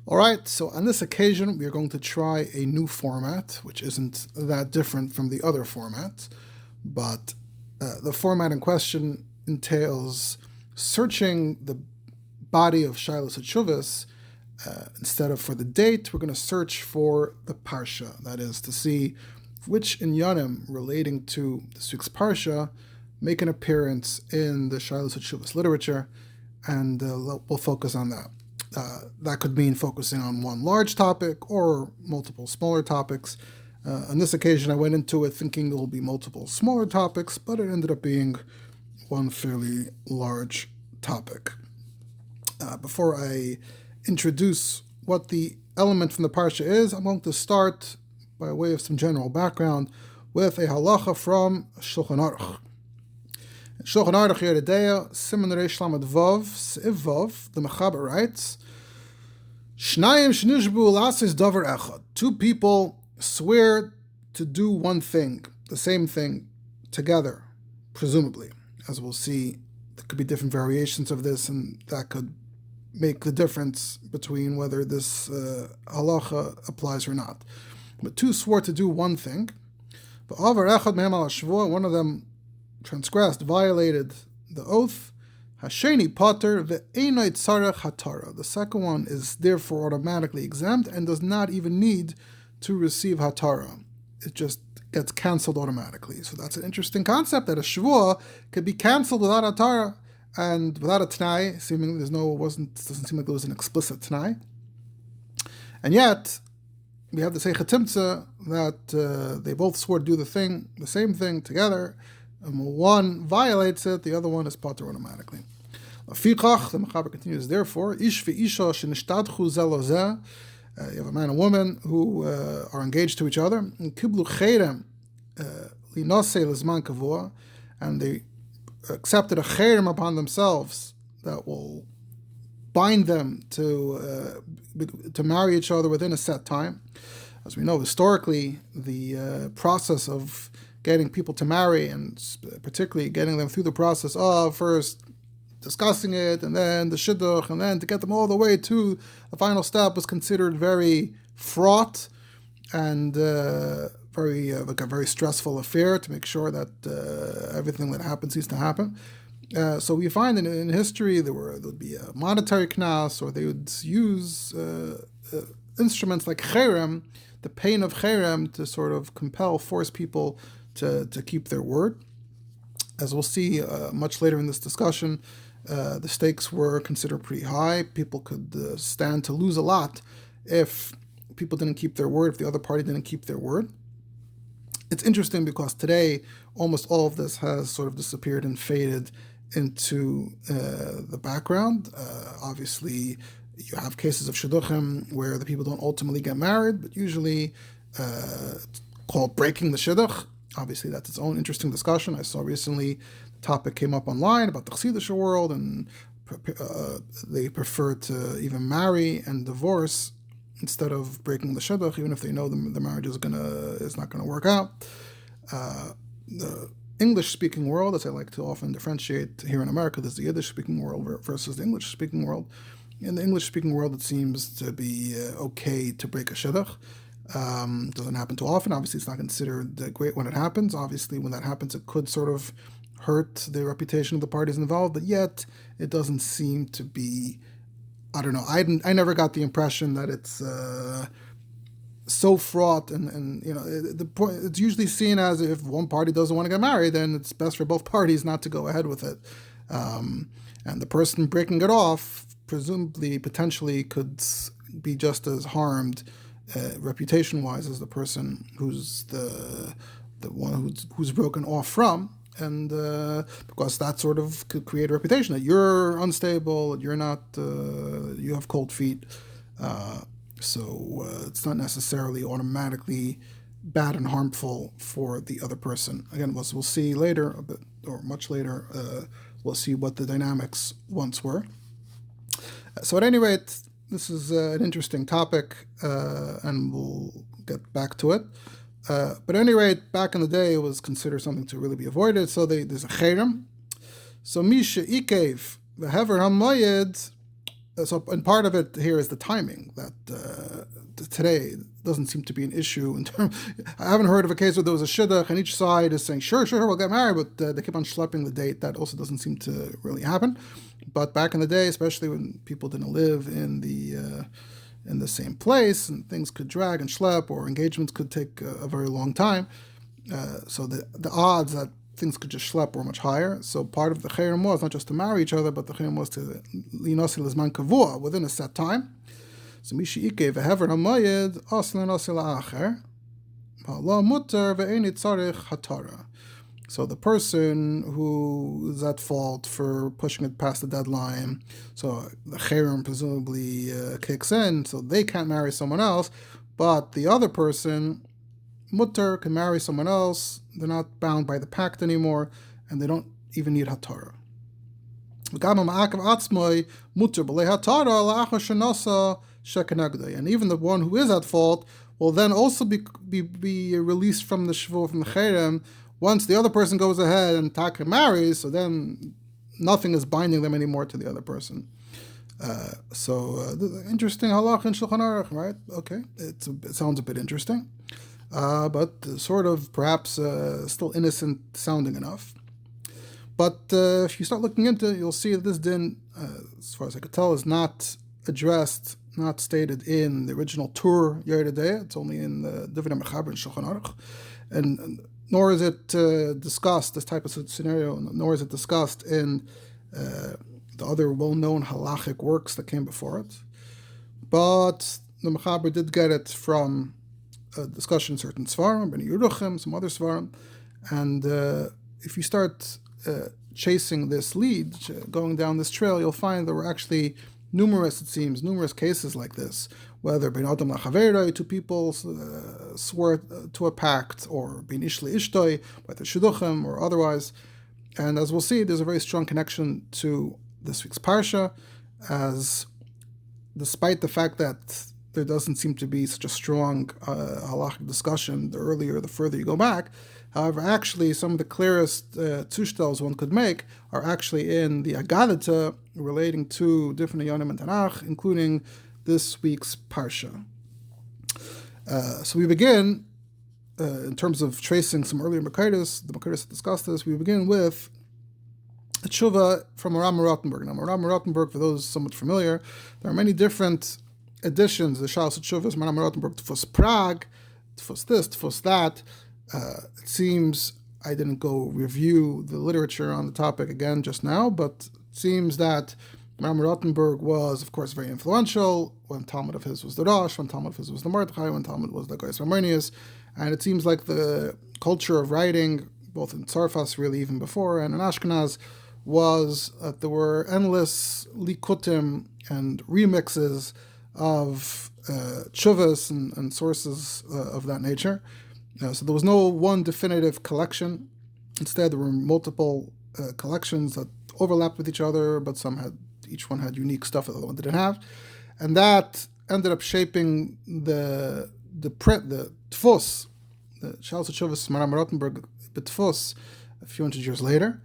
All right, so on this occasion, we are going to try a new format, which isn't that different from the other formats, but the format in question entails searching the body of Shilas Hatshuvas. Instead of for the date, we're going to search for the Parsha, that is, to see which inyanim relating to this week's Parsha make an appearance in the Shilas Hatshuvas literature, and we'll focus on that. That could mean focusing on one large topic or multiple smaller topics. On this occasion, I went into it thinking there will be multiple smaller topics, but it ended up being one fairly large topic. Before I introduce what the element from the Parsha is, I'm going to start, by way of some general background, with a halacha from Shulchan Aruch. Shulchan Aruch Yeridea, Siman Reish Lamed Vav, Se'iv Vav, the Mechaber writes, Shnayim shnishbu lasis davar echad. Two people swear to do one thing, the same thing, together, presumably. As we'll see, there could be different variations of this, and that could make the difference between whether this halacha applies or not. But two swore to do one thing. One of them transgressed, violated the oath. Hasheni pater ve'enoi tzarech hatara. The second one is therefore automatically exempt and does not even need to receive hatara. It just gets cancelled automatically. So that's an interesting concept, that a shvua could be cancelled without hatara and without a t'nai. Seemingly doesn't seem like there was an explicit t'nai. And yet we have the Seicha Timtza that they both swore to do the same thing together. And one violates it, the other one is pater automatically. Lafichach, the Mechaber continues, therefore, ish ve'isha shenishtadchu ze lo ze. You have a man and woman who are engaged to each other. Kiblu cherem linaseh lezman kavua, and they accepted a cherem upon themselves that will bind them to marry each other within a set time. As we know, historically, the process of getting people to marry, and particularly getting them through the process of first discussing it, and then the shidduch, and then to get them all the way to the final step, was considered very fraught and like a very stressful affair to make sure that everything that happens needs to happen. So we find in history there'd be a monetary knas, or they would use instruments like cherem, the pain of cherem, to sort of force people to keep their word. As we'll see much later in this discussion, the stakes were considered pretty high. People could stand to lose a lot if people didn't keep their word, if the other party didn't keep their word. It's interesting because today almost all of this has sort of disappeared and faded into the background. Obviously, you have cases of shidduchim where the people don't ultimately get married, but usually it's called breaking the shidduch. Obviously, that's its own interesting discussion. I saw recently the topic came up online about the Chassidish world, and they prefer to even marry and divorce instead of breaking the shidduch, even if they know the marriage is not gonna work out. The English-speaking world, as I like to often differentiate here in America, there's the Yiddish-speaking world versus the English-speaking world. In the English-speaking world, it seems to be okay to break a shidduch. Doesn't happen too often. Obviously, it's not considered great when it happens. Obviously, when that happens, it could sort of hurt the reputation of the parties involved, but yet it doesn't seem to be, I don't know, I never got the impression that it's so fraught, and you know, it's usually seen as if one party doesn't want to get married, then it's best for both parties not to go ahead with it. And the person breaking it off, presumably, potentially could be just as harmed reputation-wise as the person who's the one who's broken off from, and because that sort of could create a reputation that you're unstable, you're not, you have cold feet, so it's not necessarily automatically bad and harmful for the other person. Again, we'll see later, a bit, or much later, we'll see what the dynamics once were. So at any rate, this is an interesting topic, and we'll get back to it. But at any rate, back in the day, it was considered something to really be avoided. So there's a cherem. So Misha Ikev, the Hever HaMoyed, and part of it here is the timing that today doesn't seem to be an issue in terms. I haven't heard of a case where there was a shidduch and each side is saying sure, we'll get married, but they keep on schlepping the date. That also doesn't seem to really happen. But back in the day, especially when people didn't live in the same place, and things could drag and schlep, or engagements could take a very long time. So the odds that things could just schlep were much higher. So part of the chayrim was not just to marry each other, but the chayrim was to linasi lezman kavua, within a set time. So mishi ike vehever hamayed aslan asil la'acher ha'la mutter ve'enit tzarich hatara. So the person who is at fault for pushing it past the deadline, so the chayrim presumably kicks in, so they can't marry someone else, but the other person, mutter, can marry someone else. They're not bound by the pact anymore, and they don't even need hatara. And even the one who is at fault will then also be released from the shvur, from the chayrim, once the other person goes ahead and taka marries. So then nothing is binding them anymore to the other person. Interesting halacha in Shulchan Aruch, right? Okay, it sounds a bit interesting. But sort of perhaps still innocent sounding enough. But if you start looking into it, you'll see that this din, as far as I could tell, is not addressed, not stated in the original Torah Yeridei. It's only in the Dovid and Maharit and Shulchan Aruch. And nor is it discussed, this type of scenario, nor is it discussed in the other well-known halachic works that came before it. But the Mechaber did get it from a discussion in certain svarim, Bnei Yeruchim, some other svarim, and if you start chasing this lead, going down this trail, you'll find there were actually numerous cases like this, whether ben adam lachaveroi, two people swore to a pact, or ben ish leishtoi, whether shidduchim or otherwise. And as we'll see, there's a very strong connection to this week's Parsha, as despite the fact that there doesn't seem to be such a strong halachic discussion the further you go back. However, actually, some of the clearest tushtels one could make are actually in the Agadata relating to different Yonim and Tanakh, including this week's Parsha. So we begin, in terms of tracing some earlier Maharit, the Maharit discussed this, we begin with a tshuva from Maharam of Rothenburg. Now, Maharam of Rothenburg, for those somewhat familiar, there are many different editions, the Shalos Tshuvas, Maharam of Rothenburg, Tfus Prague, Tfus this, Tfus that. It seems I didn't go review the literature on the topic again just now, but it seems that Maharam of Rothenburg was, of course, very influential. One Talmud of his was the Rosh, one Talmud of his was the Mordechai, one Talmud was the Goyes Harmonius, and it seems like the culture of writing, both in Tzarfas, really even before, and in Ashkenaz, was that there were endless likutim and remixes of tshuvas and sources of that nature. So there was no one definitive collection. Instead, there were multiple collections that overlapped with each other, but each one had unique stuff that the other one didn't have, and that ended up shaping the print, the tfus, the Shalos Tshuvas Maharam of Rothenburg b'tfus a few hundred years later,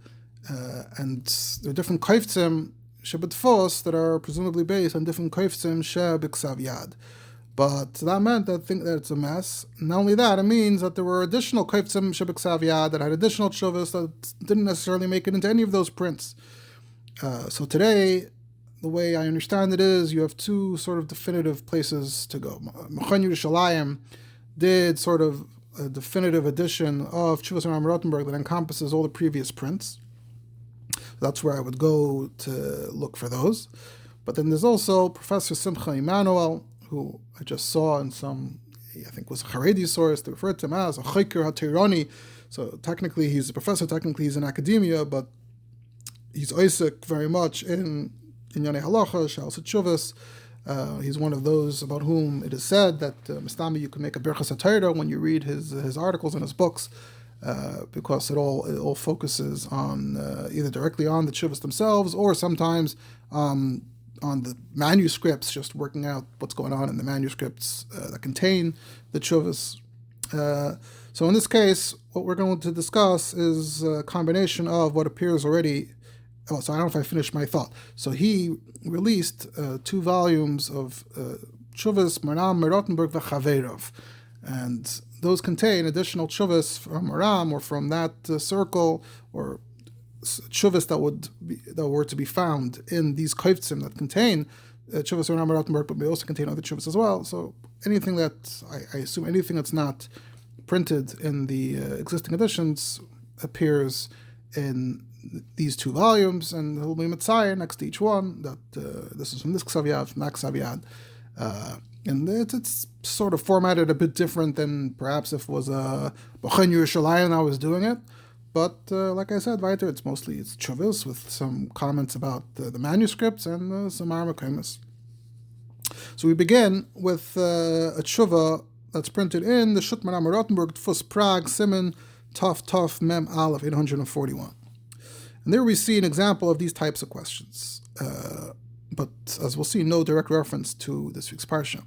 and there are different kaiftzim shebetfos that are presumably based on different kaiftzim shebiksav yad. But that meant that it's a mess. Not only that, it means that there were additional kaiftzim shebiksav yad that had additional tshuvas that didn't necessarily make it into any of those prints. So today, the way I understand it is, you have two sort of definitive places to go. Mechon Yerushalayim did sort of a definitive edition of Tshuvas Maharam of Rothenburg that encompasses all the previous prints. That's where I would go to look for those. But then there's also Professor Simcha Emanuel, who I just saw in some, I think was a Haredi source. They referred to him as a Chayker HaTeirani. So technically he's a professor, technically he's in academia, but he's Isaac very much in Yonei Halacha, Shalos Tshuvas. He's one of those about whom it is said that Mistami, you can make a Berchas HaTorah when you read his articles and his books, because it all focuses on either directly on the tshuvas themselves, or sometimes on the manuscripts, just working out what's going on in the manuscripts that contain the tshuvas. So in this case, what we're going to discuss is a combination of what appears already Oh, so I don't know if I finished my thought. So he released 2 volumes of Tshuvas, Maharam of Rothenburg, v'chaverov. And those contain additional tshuvas from Maharam or from that circle, or tshuvas that were to be found in these koivtzim that contain tshuvas from Maharam of Rothenburg, but may also contain other tshuvas as well. So anything that, I assume anything that's not printed in the existing editions appears in these 2 volumes, and he'll be Mitzayir next to each one that this is from this Ksav Yad, from that Ksav Yad. And it's sort of formatted a bit different than perhaps if it was a B'chen Yerushalayim I was doing it. But like I said, weiter, it's tshuvas with some comments about the manuscripts and some Aramakimus. So we begin with a tshuva that's printed in the Shut Maharam of Rothenburg, Tfus Prague, Siman, Tov Mem Aleph, 841. And there we see an example of these types of questions. But as we'll see, no direct reference to this week's Parsha.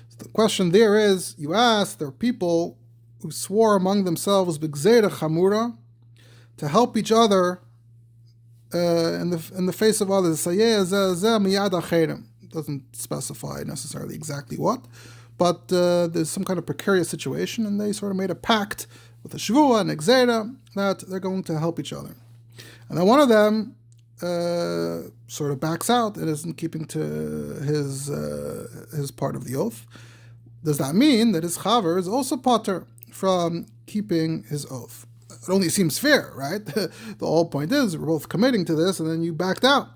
So the question there is, you ask, there are people who swore among themselves b'gzeira chamura to help each other in the face of others. Doesn't specify necessarily exactly what, but there's some kind of precarious situation, and they sort of made a pact with a shvua and a gzeira that they're going to help each other. And then one of them sort of backs out and isn't keeping to his part of the oath. Does that mean that his chaver is also potter from keeping his oath? It only seems fair, right? The whole point is we're both committing to this, and then you backed out.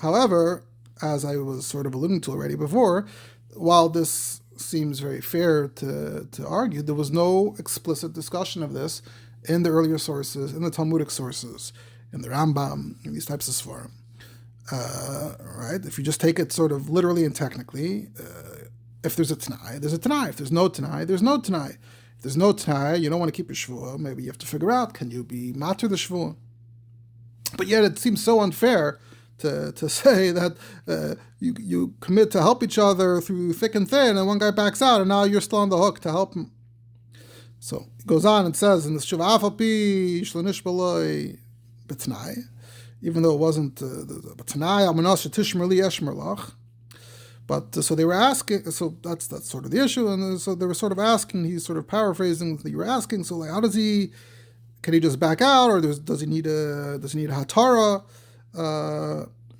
However, as I was sort of alluding to already before, while this seems very fair to argue, there was no explicit discussion of this in the earlier sources, in the Talmudic sources, in the Rambam, in these types of svarim. Right? If you just take it sort of literally and technically, if there's a Tanai, there's a Tanai. If there's no Tanai, there's no Tanai. If there's no Tanai, you don't want to keep your Shvuah, maybe you have to figure out, can you be matter the Shvuah? But yet it seems so unfair to say that you commit to help each other through thick and thin, and one guy backs out, and now you're still on the hook to help him. So it goes on and says in the Shuvah Afapi Shlanish Baloi B'Tnai, even though it wasn't the B'Tnai Almanas Shetishmerli Eshmerlach. But so they were asking, so that's sort of the issue, and so they were sort of asking, he's sort of paraphrasing, you were asking, so like, how does he, can he just back out, or does he need a hatara?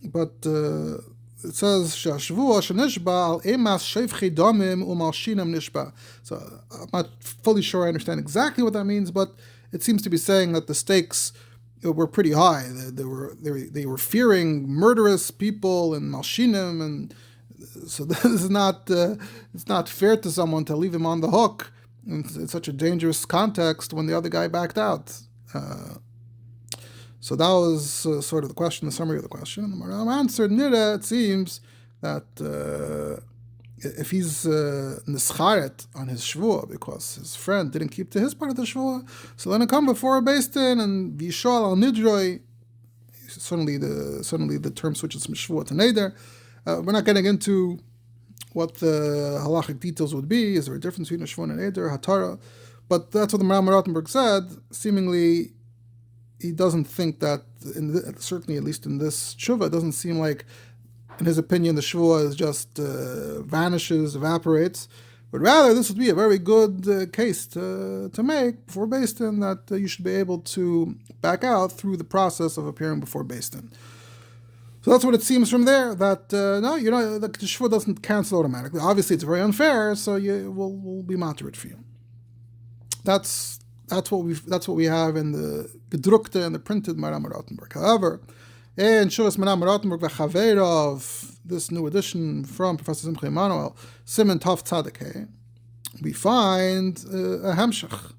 But it says Shashvua Shanishba al Emas Shevchi Domim Umalshinam Nishba. So I'm not fully sure I understand exactly what that means, but it seems to be saying that the stakes were pretty high. They were fearing murderous people and Malshinim, and so this is not it's not fair to someone to leave him on the hook in such a dangerous context when the other guy backed out. So that was sort of the question, the summary of the question. The Maharam answered, Nira, it seems that if he's nischaret on his shvuah because his friend didn't keep to his part of the shvuah, so then it come before a beis din and vishal al nidroi. Suddenly the term switches from shvuah to neder. We're not getting into what the halachic details would be. Is there a difference between a shvuah and a neder, hatara? But that's what the Maharam of Rothenburg said. Seemingly, he doesn't think that, certainly at least in this shuvah, it doesn't seem like, in his opinion, the shuvah is just vanishes, evaporates, but rather this would be a very good case to make before beis din, that you should be able to back out through the process of appearing before beis din. So that's what it seems from there, that the shuvah doesn't cancel automatically. Obviously, it's very unfair, so we'll be Maharit for you. That's what we have in the gedrukte and the printed Maharam of Rothenburg. However, in Shuvas Maharam of Rothenburg v'chaverov, this new edition from Professor Simcha Emanuel, Siman Tov Tzaddik, we find a hemshech.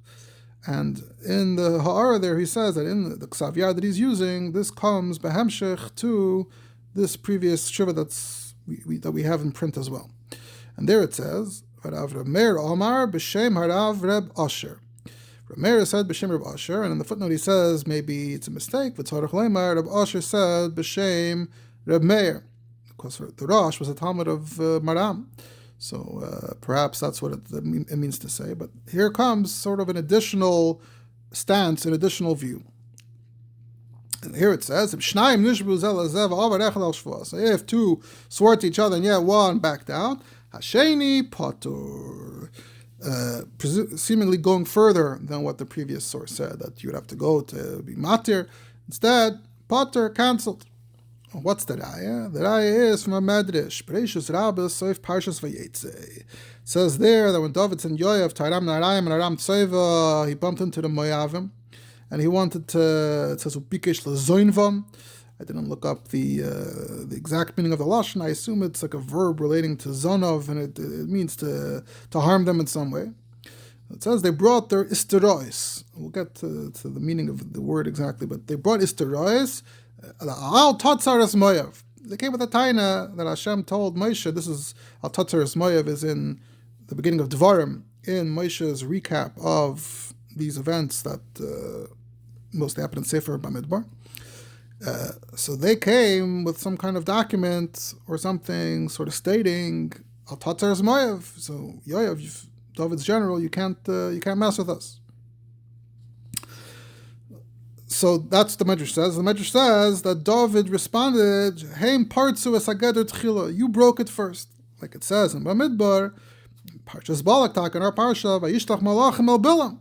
And in the Ha'ara there, he says that in the Ksav Yad that he's using, this comes behemshech to this previous Shuvah that we have in print as well. And there it says, V'rav Meir Omar b'shem harav Reb Asher. Meir said b'shem Reb Asher, and in the footnote he says maybe it's a mistake. V'tzarech leimar Reb Asher said b'shem Reb Meir, because the Rosh was a Talmud of Maharam, so perhaps that's what it means to say. But here comes sort of an additional stance, an additional view. And here it says, so if two swore to each other and yet one backed down, Hasheni Patur. Seemingly going further than what the previous source said, that you would have to go to be matir. Instead, Patur cancelled. What's the raya? The raya is from a midrash. Bereshus Rabbis Soif Parshas Vayetze. It says there that when Dovid sent Yoav to Aram Naraim and Aram Tzeva, he bumped into the Moavim, and he wanted to. It says Ubikesh lezoinvam. I didn't look up the exact meaning of the lashon. I assume it's like a verb relating to zonov, and it means to harm them in some way. It says they brought their isterois. We'll get to the meaning of the word exactly, but they brought isterois. Al tatzaras Moav. They came with a taina that Hashem told Moshe. This is al tatzaras Moav is in the beginning of Devarim, in Moshe's recap of these events that mostly happened in Sefer Bamidbar. So they came with some kind of document or something, sort of stating al tatzaras Moav. So Yoav, David's general, you can't mess with us. So that's the midrash says. The midrash says that Dovid responded, "Heim partzu es hageder tchila." You broke it first, like it says in Bamidbar, Parsha's Balak talk in our Parsha, vayishlach malachim el Bilam.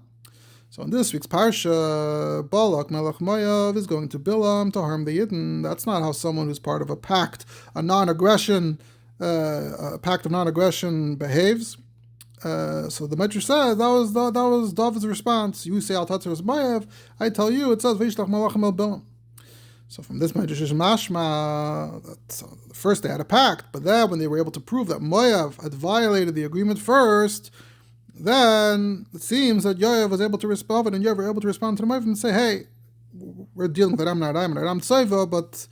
So in this week's Parsha, Balak, Melech Moav, is going to Bilam to harm the Yidden. That's not how someone who's part of a pact, a pact of non-aggression behaves. So the midrash says that was David's response. You say al tatzaras Moav, I tell you it says vayishlach malachim el Bilam. So from this midrash is mashma that first they had a pact, but then when they were able to prove that Moav had violated the agreement first, then it seems that Yoav was able to respond, and Yoav were able to respond to the Moav and say, "Hey, we're dealing with Aram Naraim and Aram Tzeva, but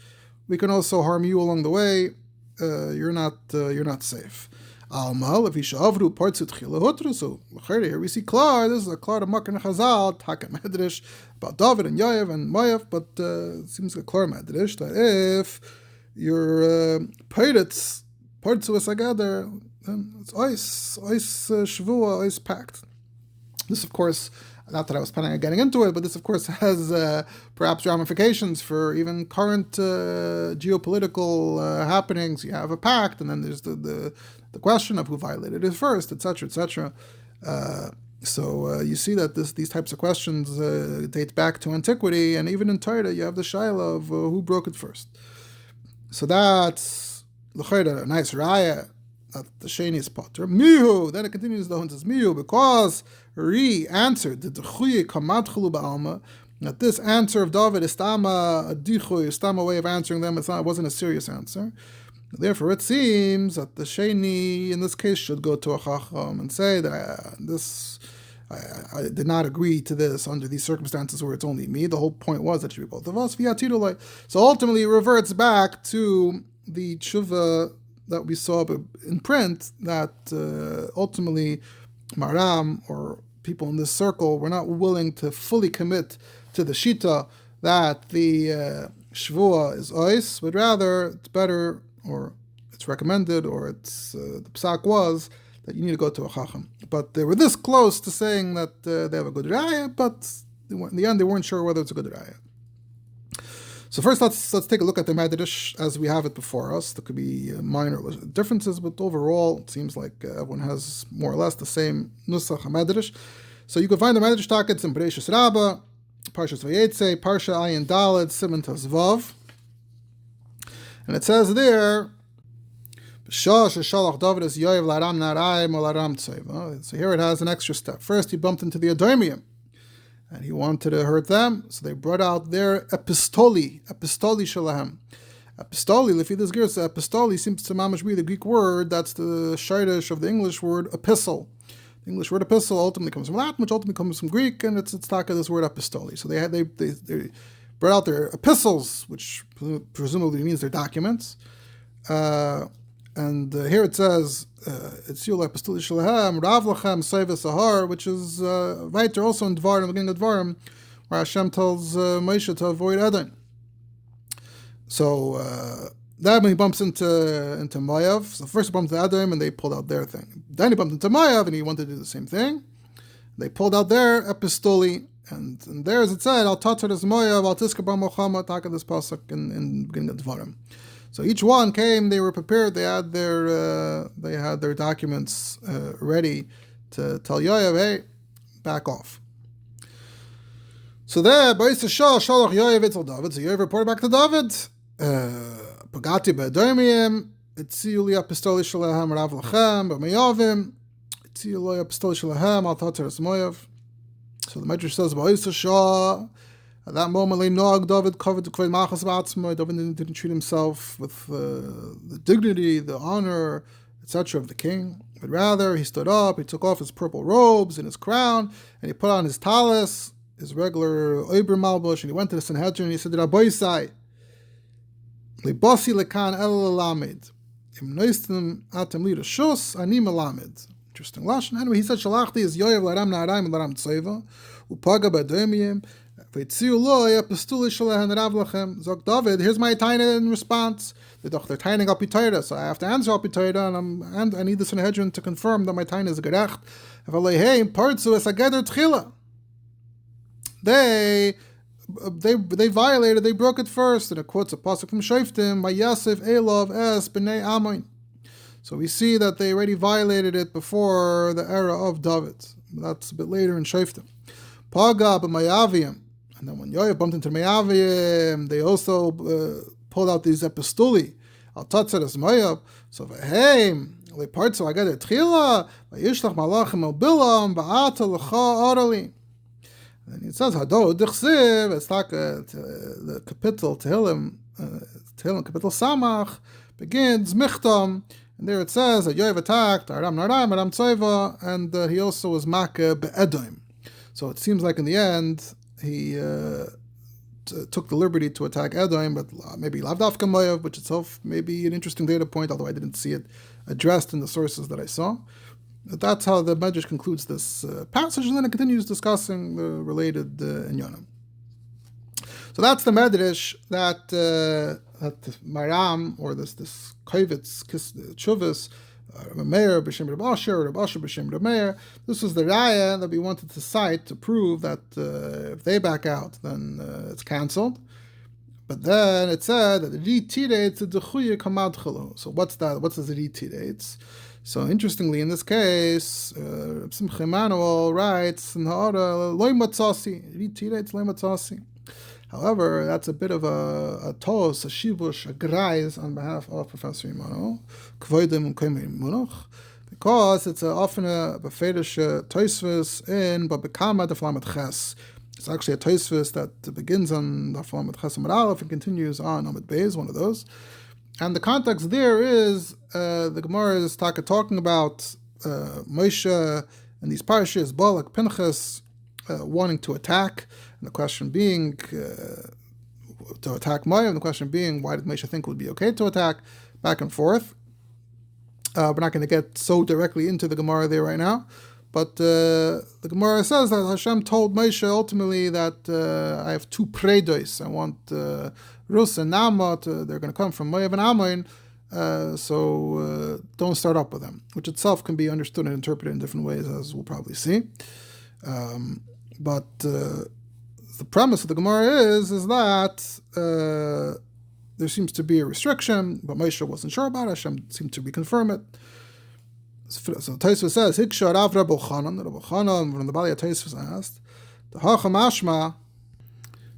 we can also harm you along the way. You're not safe." Almal, if he shavru parts of tchila. So here we see klar. This is a klar of Makar Chazal, Taka Midrash about Dovid and Yoav and Moav, but it seems like a klar Midrash that if your pirates parts of us together, then it's ice shvua, ice pact. This, of course, not that I was planning on getting into it, but this, of course, has perhaps ramifications for even current geopolitical happenings. You have a pact, and then there's the question of who violated it first, etc., etc. So you see that these types of questions date back to antiquity, and even in Torah, you have the shaila of who broke it first. So that's a nice raya that the sheni is potter. Mihu. Then it continues though and says mihu because answered the dechuye kamadchulu ba'alma, that this answer of Dovid is stama a dichuy, stama way of answering them. It wasn't a serious answer. Therefore, it seems that the sheni in this case should go to a chacham and say that I did not agree to this under these circumstances where it's only me. The whole point was that it should be both of us. So ultimately, it reverts back to the tshuva that we saw in print, that ultimately Maharam or people in this circle were not willing to fully commit to the shita that the shvua is ois, but rather it's better, or it's recommended, or it's the psak was that you need to go to a chacham. But they were this close to saying that they have a good raya, but in the end they weren't sure whether it's a good raya. So first, let's take a look at the midrash as we have it before us. There could be minor differences, but overall, it seems like everyone has more or less the same nusach midrash. So you can find the midrash takets in Bereshus Rabbah, Parshas Vayetze, Parsha Ayin Daled, Siman Vav, and it says there, so here it has an extra step. First, he bumped into the Edomim, and he wanted to hurt them, so they brought out their epistoli shalahem. Epistoli, lefi this girsa, epistoli seems to mamash be the Greek word that's the shaydish of the English word epistle. The English word epistle ultimately comes from Latin, which ultimately comes from Greek, and it's taka this word epistoli. So they brought out their epistles, which presumably means their documents. And here it says, it's Yul Epistoli Shalahem, Rav Lachem Seiva Sahar, which is weiter also in Dvarim, beginning of Dvarim, where Hashem tells Moshe to avoid Edom. So then he bumps into Moav. So first he bumped into Edom, and they pulled out their thing. Then he bumped into Moav, and he wanted to do the same thing. They pulled out their epistoli, And there, as it said, Al Tatar is Moav, Al Tiska Bar Mochama, Taka this pasuk in beginning of Dvarim. So each one came, they were prepared, they had their documents ready to tell Yoav, hey, back off. So there, Ba'is Shah, Shalach Yoav Itzel Dovid. So Yoav reported back to Dovid. Pagati Ba'adomiyim, Etziu li apostoli shalahem Rav Lachem, Ba'mayavim, Etziu li apostoli shalahem, Al Tatar es Moav. So the midrash says, Ba'is Shah, at that moment, Dovid covered the Kved Machas Ba'atzmo. Dovid didn't treat himself with the dignity, the honor, etc. of the king, but rather he stood up, he took off his purple robes and his crown, and he put on his talis, his regular Oiber Malbush, and he went to the Sanhedrin and he said, Rabboisai, Libasi lekan el lamed, im noistem atem li reshus ani melamed. Interesting lashon. Anyway, he said, Shalachti is Yoav laram na'arayim and laram tzeva, upaga ba'adomiyim, v'etziu lo apostoli shalahem Rav Lachem. Zok Dovid, here's my taina in response. They're taining up Torah, so I have to answer up Torah, and I need the Sanhedrin to confirm that my taina is a gerecht. If I lay hey, partzu es ageder tchila. They violated, they broke it first, and it quotes a pasuk from Shoftim, Vayasef Elov es b'nei Amoin. So we see that they already violated it before the era of Dovid. That's a bit later in Shoftim. Paga b'mayavim, and then when Yoav bumped into Mayavim, they also pulled out these epistoli. Al tatzar es Moav. So v'heim lepartzu ageder tchila vayishlach malachim el Bilam ba'ata l'cha orali. And it says, Hado Dichsiv, it's like the capital Tehillim capital Samach begins Michtam, and there it says that Yoav attacked Aram Naram, Aram Tzeva, and he also was Makeh Be'edoim. So it seems like in the end he took the liberty to attack Edoim, but maybe Lavdafka Moav, which itself may be an interesting data point, although I didn't see it addressed in the sources that I saw. That's how the midrash concludes this passage, and then it continues discussing the related inyanim. So that's the midrash that Maharam, or this Kovitz Chuvas, Meir b'shem Reb Asher, Reb Asher b'shem Reb Meir. This was the raya that we wanted to cite to prove that if they back out, then it's cancelled. But then it said that ritidates the dechuye kamadchelu. So what's that? What does ritidates? So interestingly, in this case, Simcha Emanuel writes in Ha'ara, Loi Matzasi, ritidates Loi Matzasi. However, that's a bit of a tos, a shibush, a grais on behalf of Professor Emanuel, Kvoidim Kvoidim Munach, because it's often a befedish toisvis in Babikama de Flamet Ches. It's actually a toisvis that begins on the Flamet Ches Amid Aleph and continues on Amid Beis, one of those. And the context there is the Gemara is talking about Moshe and these Parshas, Balak, Pinchas, wanting to attack, and the question being to attack Moav, and the question being why did Moshe think it would be okay to attack, back and forth. We're not going to get so directly into the Gemara there right now, but the Gemara says that Hashem told Moshe ultimately that I have two predos. I want Rus and Naamot, they're going to come from Moav and Ammon, so don't start up with them, which itself can be understood and interpreted in different ways, as we'll probably see. But the premise of the Gemara is that there seems to be a restriction, but Moshe wasn't sure about it. Hashem seemed to reconfirm it. So Tosfos says, Hiksha Rav Rabbi Chanan, from the Balak Tosfos asked, the Hacham Ashma,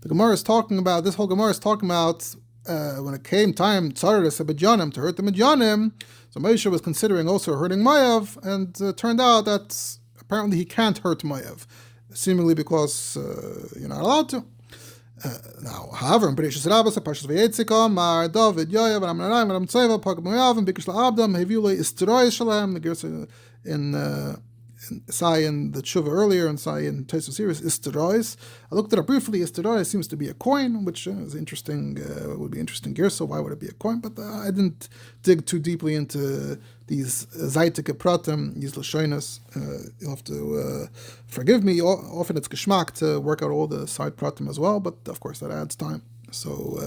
the Gemara is talking about, this whole Gemara is talking about when it came time to hurt the Midyanim, so Moshe was considering also hurting Moav, and it turned out that apparently he can't hurt Moav, seemingly because you're not allowed to. Now, however, in Parshas Rabbos, Parshas Vayetzika, Mar Dovid, Yoav, Ram Narayim, Ram Tzeva, Pagam Moav, and Bikish LaAbdam, Hevule Istroy Shalem, the Gersa in Sai in the Tshuva earlier, and Sai in Tosfos series, Istrois. I looked it up briefly. Istrois seems to be a coin, which is interesting, would be interesting here, so why would it be a coin? But I didn't dig too deeply into these Zaitik Pratim, these Lashonas. You'll have to forgive me. Often it's geschmack to work out all the side Pratim as well, but of course that adds time. So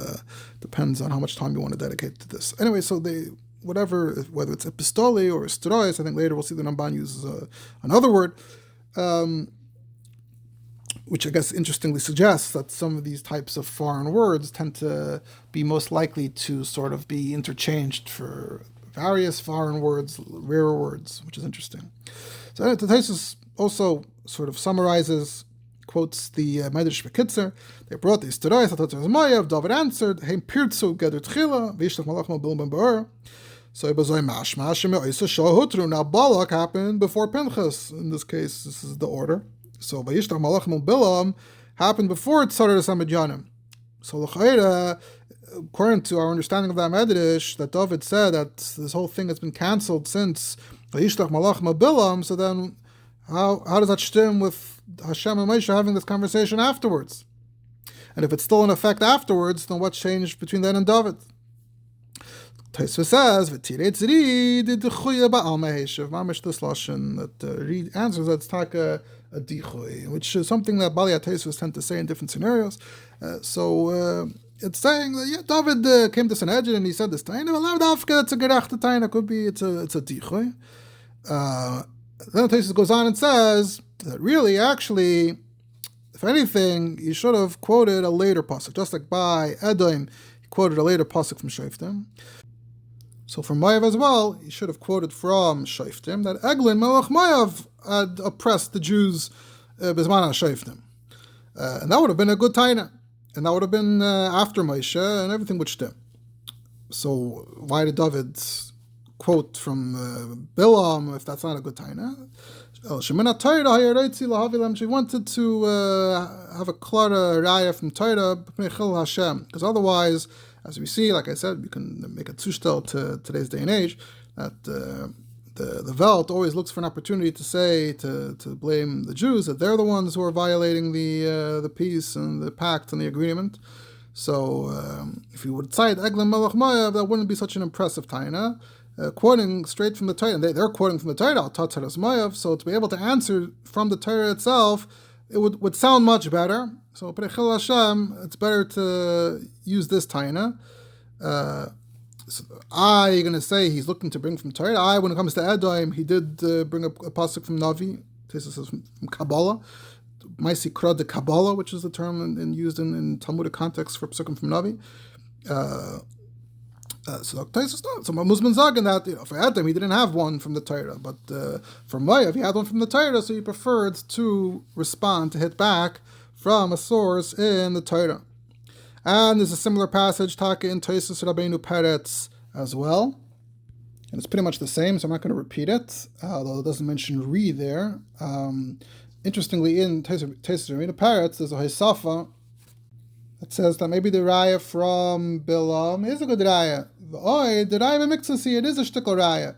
depends on how much time you want to dedicate to this. Anyway, so whether it's epistole or estrois, I think later we'll see the Ramban uses another word. which I guess interestingly suggests that some of these types of foreign words tend to be most likely to sort of be interchanged for various foreign words, rarer words, which is interesting. So the Taisus also sort of summarizes, quotes the midrash Bekitzer. They brought these Torah, Moav. Dovid answered, "Heim pirtzu geder tchila, v'yishlach Malach of Bilam ben Be'er." So it was now Balak happened before Pinchas. In this case, this is the order. So v'yishlach Malach of Bilam happened before Tzara Samidyanim. So l'chayra, according to our understanding of that midrash, that Dovid said that this whole thing has been cancelled since v'yishlach Malach of Bilam. So then, how does that stem with Hashem and Moshe having this conversation afterwards? And if it's still in effect afterwards, then what changed between then and Dovid? Tosfos says, mamish this lashon that Reed answers that's taka a dichoy, which is something that Bali Tosfos tend to say in different scenarios. It's saying that Dovid came to Sanhedrin and he said this taina, it's a gerechte taina, could be it's a dichoy. Then Tosfos goes on and says that really, actually, if anything, you should have quoted a later pasuk, just like by Edom, he quoted a later pasuk from Shoftim. So from Moav as well, he should have quoted from Shoftim that Eglon Melech Moav had oppressed the Jews Bizman Shoftim. And that would have been a good taina. And that would have been after Moshe, and everything would stem. So why did David quote from Bilam if that's not a good taina? She wanted to have a clara raya from Torah, because otherwise, as we see, like I said, we can make a zushtel to today's day and age, that the Welt always looks for an opportunity to say, to blame the Jews, that they're the ones who are violating the peace and the pact and the agreement. So if you would cite Eglon Melech Moav, that wouldn't be such an impressive taina. Quoting straight from the Torah, and they're quoting from the Torah, Moav, so to be able to answer from the Torah itself, it would sound much better. So, Perechil Hashem, it's better to use this taina. You're going to say he's looking to bring from Torah. When it comes to Edom, he did bring a pasuk from Navi, this is from Kabbalah, Maisi Krad de Kabbalah, which is the term used in Talmudic context for pasukim from Navi. So Muslims sagen that for Edom he didn't have one from the Torah, but for Moav he had one from the Torah, so he preferred to respond, to hit back from a source in the Torah. And there's a similar passage taka in Tosfos Rabbeinu Peretz as well, and it's pretty much the same, so I'm not going to repeat it, although it doesn't mention re there. Interestingly, in Tosfos Rabbeinu Peretz there's a Hisafa. It says that maybe the raya from Bilam is a good raya. The raya mixasi, it is a shtickle raya.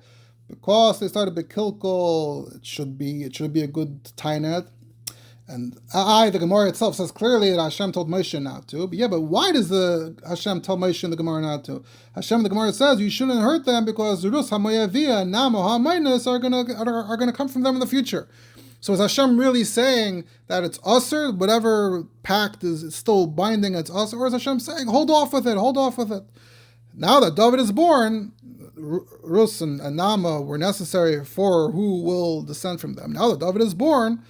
Because they started bekilkol, it should be a good tainet. And the Gemara itself says clearly that Hashem told Moshe not to. But why does the Hashem tell Moshe in the Gemara not to? Hashem in the Gemara says you shouldn't hurt them because Zurus HaMoyaviyah and Namo HaMainis are gonna come from them in the future. So is Hashem really saying that it's usher, whatever pact is still binding, it's usher, or is Hashem saying, hold off with it? Now that Dovid is born, Rus and Nama were necessary for who will descend from them. Now that Dovid is born,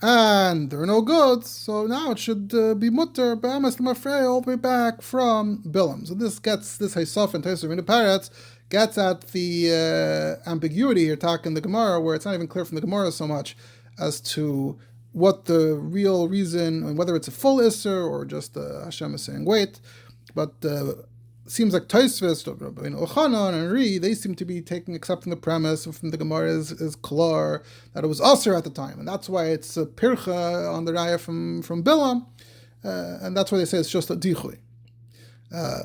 and there are no goods, so now it should be mutter, B'emes l'mafrei, all the way back from Bilam. So this Haysaf and Tosfos Rabbeinu Peretz gets at the ambiguity here, talking in the Gemara, where it's not even clear from the Gemara so much as to what the real reason, and whether it's a full Isser or just Hashem is saying wait. But it seems like Tosfos, Ochanan and Ri, they seem to be accepting the premise from the Gemara is klar that it was Asr at the time, and that's why it's a pircha on the raya from Bilam, and that's why they say it's just a dichui.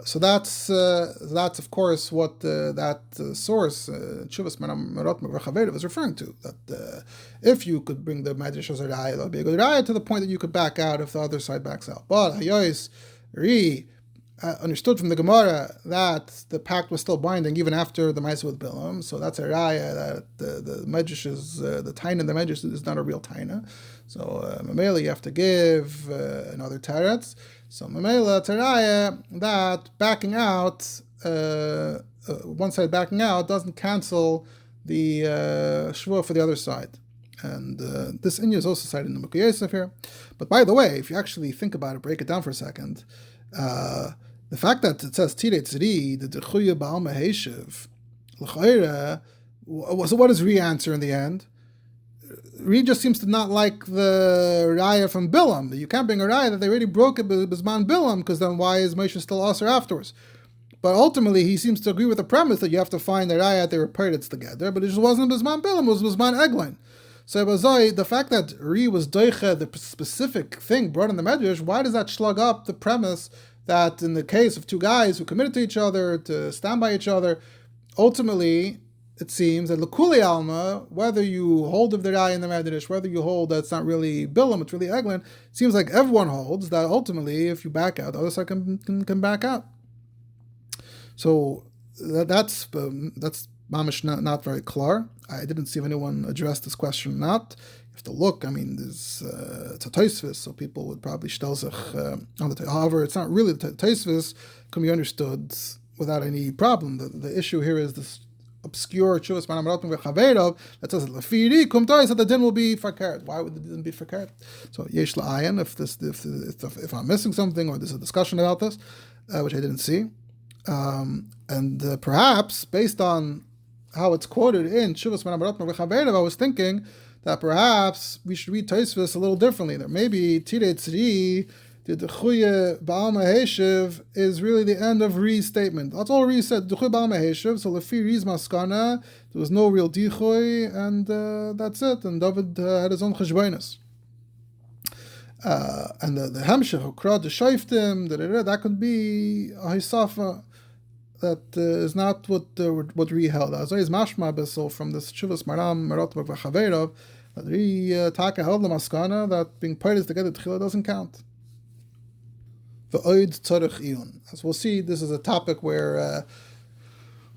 So that's of course what that source Chuvas Maharam of Rothenburg was referring to. That if you could bring the midrash as a raya, that would be a good raya to the point that you could back out if the other side backs out. But Hayois Ri understood from the Gemara that the pact was still binding even after the Maisa with Bilam. So that's a raya that the midrash is the taina in the midrash is not a real taina. So Mamela you have to give another teretz. So Mamela Teraya, that backing out, one side backing out doesn't cancel the shvuah for the other side. And this Inya is also cited in the Mukha Yosef here. But by the way, if you actually think about it, break it down for a second, the fact that it says Tirei Tzri, the Dechuya Ba'al Maheshiv, L'chayra, so what does Ri answer in the end? Ri just seems to not like the raya from Bilam. You can't bring a raya that they already broke it Bisman Bilam, because then why is Moshe still Aser afterwards? But ultimately, he seems to agree with the premise that you have to find the raya that they were pirates together, but it just wasn't Bisman Bilam, it was Bisman Eglin. So the fact that Ri was doiche, the specific thing brought in the midrash, why does that slug up the premise that in the case of two guys who committed to each other, to stand by each other, ultimately, it seems that L'kuli Alma, whether you hold of the Raya in the Midrash, whether you hold that it's not really Bilam, it's really Eglin, it seems like everyone holds that ultimately, if you back out, the other side can back out. So that's mamish not very clear. I didn't see if anyone addressed this question or not. You have to look. I mean, it's a Tosfos, so people would probably shtel sich on the. However, it's not really the Tosfos. Can be understood without any problem. The issue here is this obscure truce Maharam of Rothenburg that says that the din will be fakert. Why would the din be fakert? So yesh la'ayin, if I'm missing something or there's a discussion about this, which I didn't see, and perhaps based on how it's quoted in Shuvas Maharam of Rothenburg, I was thinking that perhaps we should read Tosfos a little differently. There maybe Tirei Tzri, the Dechuya Ba'al Maheshiv is really the end of Ri's statement. That's all Ri said, Dechuya Ba'al Maheshiv, so Lefi Ri's Maskana, there was no real Dichoy, and that's it. And Dovid had his own Cheshboinus. And the Hemshech, Ukrad, the Shaiftim, that could be a Hisafa. That is not what Ri held. As is mashma besol from this Shuvas Maharam of Rothenburg v'Chaveirav, that Ri Taka held the Maskana that being parties together Tchila doesn't count. The Oid Tzarech Iyun. As we'll see, this is a topic where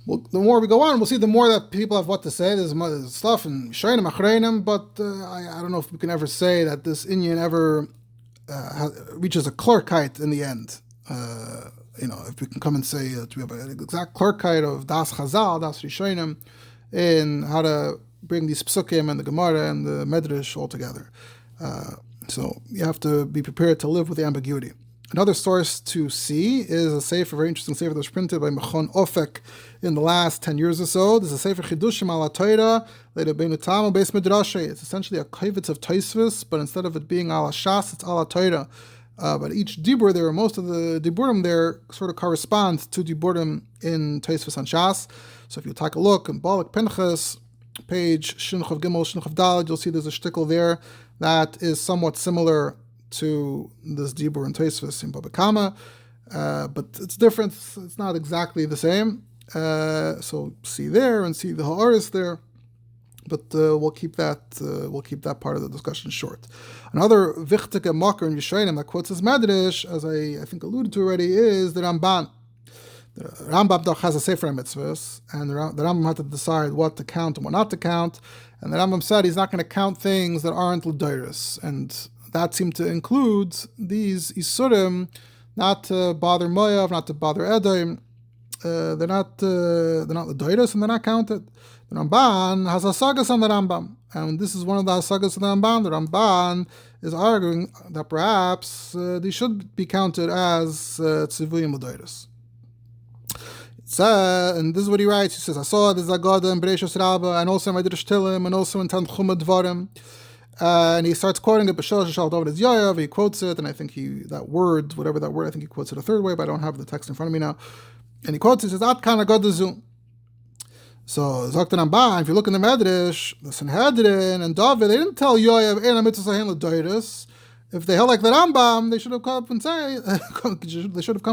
the more we go on, we'll see the more that people have what to say. There's stuff in Shainim Achreinim, but I don't know if we can ever say that this Inyan ever reaches a clerkite in the end. If we can come and say that we have an exact clerkite of Das Chazal, Das Rishonim, in how to bring these psukim and the Gemara and the midrash all together. So you have to be prepared to live with the ambiguity. Another source to see is a sefer, very interesting sefer that was printed by Mechon Ofek in the last 10 years or so. There's a sefer Chidushim ala Torah, later Beinu Tam Beis Midrash. It's essentially a kavitz of Tosfos, but instead of it being ala Shas, it's ala Torah. But each dibur there, most of the diburim there sort of correspond to diburim in Tosfos and Shas. So if you take a look in Balak Pinchas, page Shinchav Gimel, Shinchav Daled, you'll see there's a shtickle there that is somewhat similar to this dibur and Tosfos in Baba Kama, but it's different. It's not exactly the same. So see there and see the arose there, but we'll keep that part of the discussion short. Another wichtige makar in Yishayim that quotes his midrash, as I think alluded to already, is the Ramban. The Rambam has a sefer mitzvahs, and the Rambam had to decide what to count and what not to count. And the Rambam said he's not going to count things that aren't l'dairos, and that seemed to include these isurim, not to bother Moav, not to bother Edom. They're not l'dairos, and they're not counted. The Ramban has hasagas on the Rambam, and this is one of the hasagas of the Ramban. The Ramban is arguing that perhaps they should be counted as tzivuyim l'dairos. And this is what he writes. He says, I saw the Zagada and Bereshus Rabbah, and also in Midrash Tilim, and also in Tanchum Dvarim. And he starts quoting it, B'shal Shal Dovid is Yayav. He quotes it, and I think whatever that word, I think he quotes it a third way, but I don't have the text in front of me now. And he quotes it, he says, At Kana Godazu. So, Zakt Ramban, if you look in the Midrash, the Sanhedrin and Dovid, they didn't tell Yayav, Eina Mitzvah Sahin L'Doiris. If they held like the Rambam, they should have come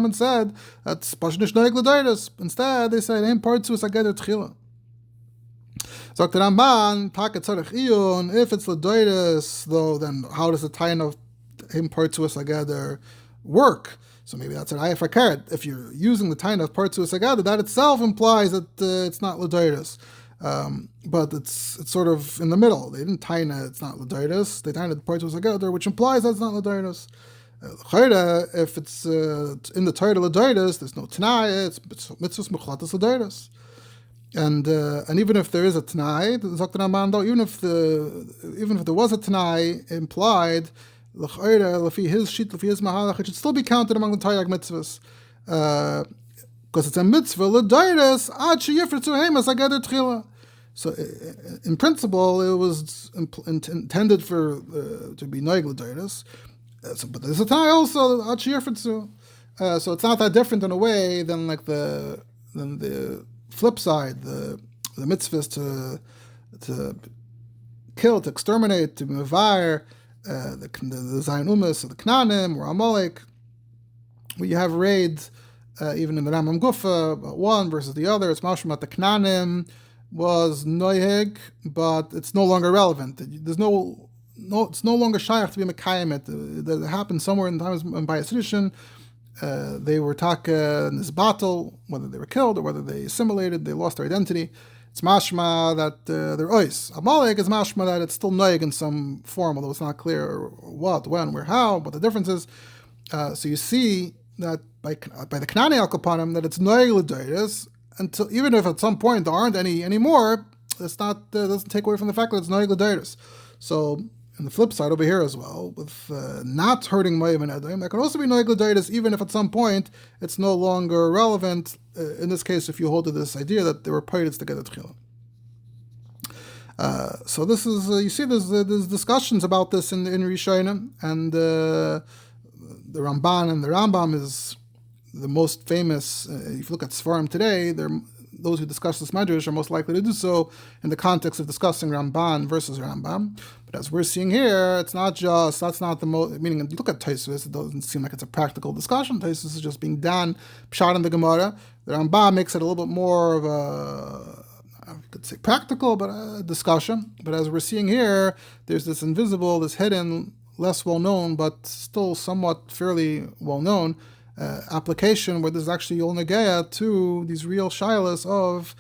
and said that's Pashnish Noeg L'Doiris. Instead, they said, Ein Partzus Ageder Tchila. Zakt Ramban, Taka Tzarech Iyun, if it's L'Doiris, though, then how does the time of Ein Partzus Ageder work? So maybe that's an ayah fakert. If you're using the time of Partzus Ageder, that itself implies that it's not L'Doiris. But it's sort of in the middle. They didn't taina it's not l'dairos. They taina the Partzus Ageder, which implies that it's not l'dairos. If it's in the Torah l'dairos, there's no tanai. It's mitzvahs mechlatas l'dairos. And even if there is a Tanai, sagt der Ramban though, even if there was a Tanai implied, his sheet, his mahalach, it should still be counted among the Taryag mitzvahs. Because it's a mitzvah, l'dairis, ad sheyifritzu hemas ageder tchila. So, in principle, it was intended for to be noig l'dairis. But there's a Tanai also, ad sheyifritzu. So it's not that different in a way than like the flip side, the mitzvahs to kill, to exterminate, to mevair, the Zayin Umas, or the Knanim, or Amalek, where you have raids, even in the Rambam Gufa, one versus the other. It's mashma that the Knanim was noyeg, but it's no longer relevant. There's no, it's no longer shaykh to be mekayemet. That happened somewhere in the times by a tradition. They were taka in this battle, whether they were killed or whether they assimilated, they lost their identity. It's mashma that they're ois. Amalek is mashma that it's still noig in some form, although it's not clear what, when, where, how, what the difference is. So you see that by the Knani al-Kapanim that it's noig l'dairis, until even if at some point there aren't any anymore, it's not doesn't take away from the fact that it's noig l'dairis. So on the flip side over here as well, with not hurting Moav and Edom, that can also be noig l'dairis, even if at some point it's no longer relevant. In this case, if you hold to this idea that there were pirates to get a tchila. So this is you see there's discussions about this in Rishonim, and the Ramban and the Rambam is the most famous. If you look at Sfarim today, those who discuss this midrash are most likely to do so in the context of discussing Ramban versus Rambam. But as we're seeing here, it's not just, that's not the most, meaning, you look at Tosfos, it doesn't seem like it's a practical discussion. Tosfos is just being done, pshat in the Gemara. The Rambam makes it a little bit more of a, I could say practical, but a discussion. But as we're seeing here, there's this invisible, this hidden, less well-known, but still somewhat fairly well-known application where there's actually Yol Negea to these real shilas of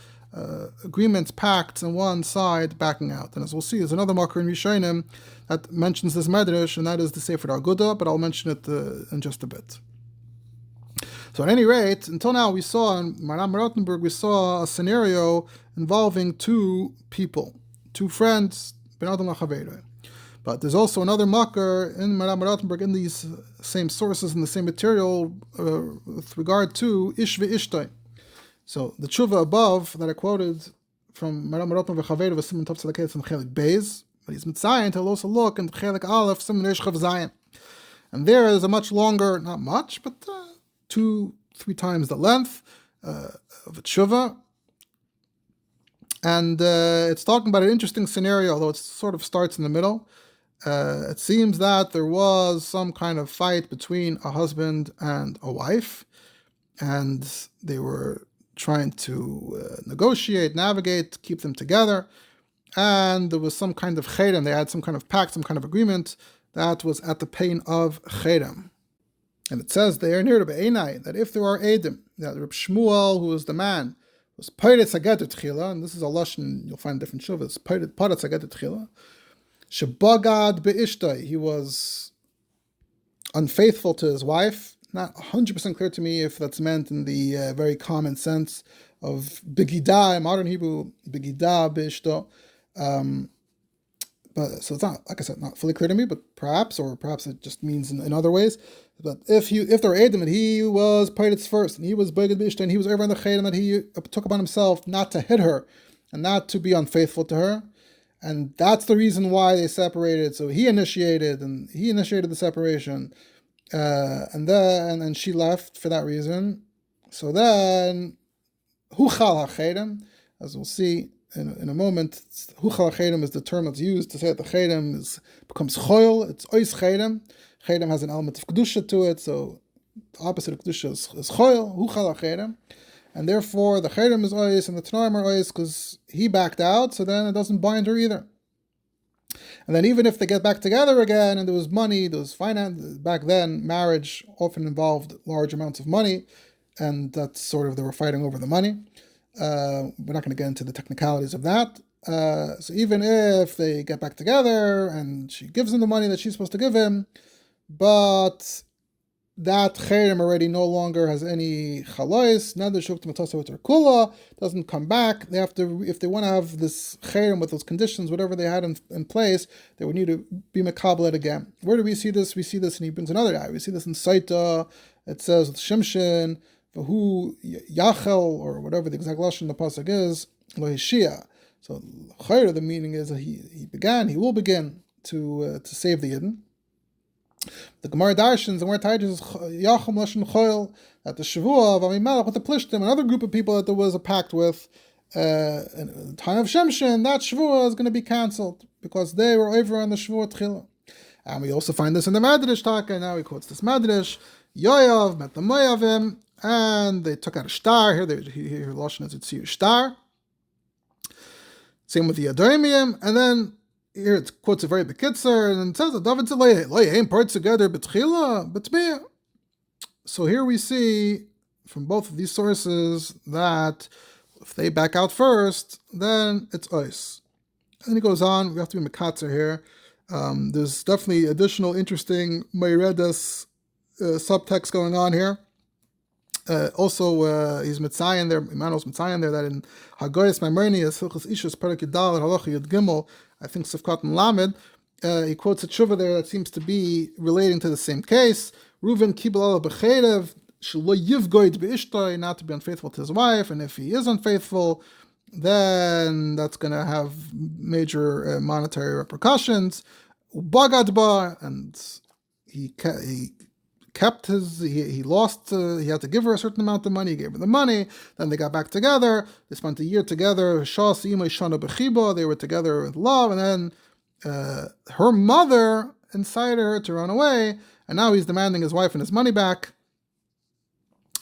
agreements, pacts, and one side backing out. And as we'll see, there's another marker in Rishonim that mentions this midrash, and that is the Sefer Aguda, but I'll mention it in just a bit. So at any rate, until now we saw in Maharam of Rothenburg, we saw a scenario involving two people, two friends, Ben Adam LaChaveiroi. But there's also another makar in Maharam of Rothenburg in these same sources, in the same material, with regard to Ish ve'ishtoi. So the tshuva above that I quoted from Maharam of Rothenburg v'chaveiroi v'siman tov tzedakeh in Chelik Beis, but he's mitzayin to also look in Chelik Aleph siman reish chav zayin. And there is a much longer, not much, but 2-3 times the length of a tshuva. And it's talking about an interesting scenario, although it sort of starts in the middle. It seems that there was some kind of fight between a husband and a wife, and they were trying to negotiate, navigate, keep them together, and there was some kind of chedem. They had some kind of pact, some kind of agreement that was at the pain of chedem. And it says there near the Be'enai that if there are Edom, that Reb Shmuel, who is the man, was Peiretz Hageter Tchila, and this is a lashon you'll find different shuvas, Peiretz Hageter Tchila, Shebagad Be'ishtoi, he was unfaithful to his wife. Not 100% clear to me if that's meant in the very common sense of Begidah, in modern Hebrew, Begidah Be'ishto. But so it's not, like I said, not fully clear to me, but perhaps it just means in other ways. But if there were Edom and he was Peiretz first, and he was Begad Be'ishto, and he was over in the Chedem, that he took upon himself not to hit her, and not to be unfaithful to her, and that's the reason why they separated. So he initiated the separation, and she left for that reason. So then, huchal hachedem, as we'll see in a moment, huchal hachedem is the term that's used to say that the chedem becomes choil. It's ois chedem. Chedem has an element of kedusha to it, so the opposite of kedusha is choil, huchal hachedem. And therefore, the chedem is ois and the tanoim are ois because he backed out, so then it doesn't bind her either. And then even if they get back together again, and there was money, there was finance, back then, marriage often involved large amounts of money, and that's sort of, they were fighting over the money. We're not going to get into the technicalities of that. So even if they get back together, and she gives him the money that she's supposed to give him, but that cherem already no longer has any chalois. Now the shukta matasa with their kula doesn't come back. They have to, if they want to have this cherem with those conditions, whatever they had in place, they would need to be mekabel again. Where do we see this? We see this, and he brings another guy. We see this in Saita. It says with Shimshin, who Yachel, or whatever the exact lashon the pasuk is, lo hishia. So the meaning is that he will begin to save the Yidden. The Gemara Darshans, the Gemara Taijus, Yacham Lashon Choil, at the Shavua of Amimelech with the Plishtim, another group of people that there was a pact with, in the time of Shemshin, that Shavua is going to be cancelled because they were over on the Shavua Tchila. And we also find this in the Midrash Taka. Now he quotes this Midrash. Yoav met the Moavim, and they took out a star. Here Lashon is Yitziu star. Same with the Adomium, and then here it quotes a very bekitzer, and it says that Dovid said, "Loy part together betchila betmiyah." So here we see from both of these sources that if they back out first, then it's ois. And then he goes on. We have to be mekatzer here. There's definitely additional interesting Maharit subtext going on here. Also, he's Mitzayin there, Emmanuel's Mitzayin there, that in Hagoyes Maimonius, Hilchos Ishus, Perek Yudal, Halacha Yud Gimel, I think Sefkat and Lamed, he quotes a tshuva there that seems to be relating to the same case. Reuven Kibel Ala B'cherev, Shelo Yivgoid B'ishtoi, not to be unfaithful to his wife, and if he is unfaithful, then that's going to have major monetary repercussions. Ubagadba, and he kept his, he lost, he had to give her a certain amount of money, he gave her the money, then they got back together, they spent a year together, they were together with love, and then her mother incited her to run away, and now he's demanding his wife and his money back.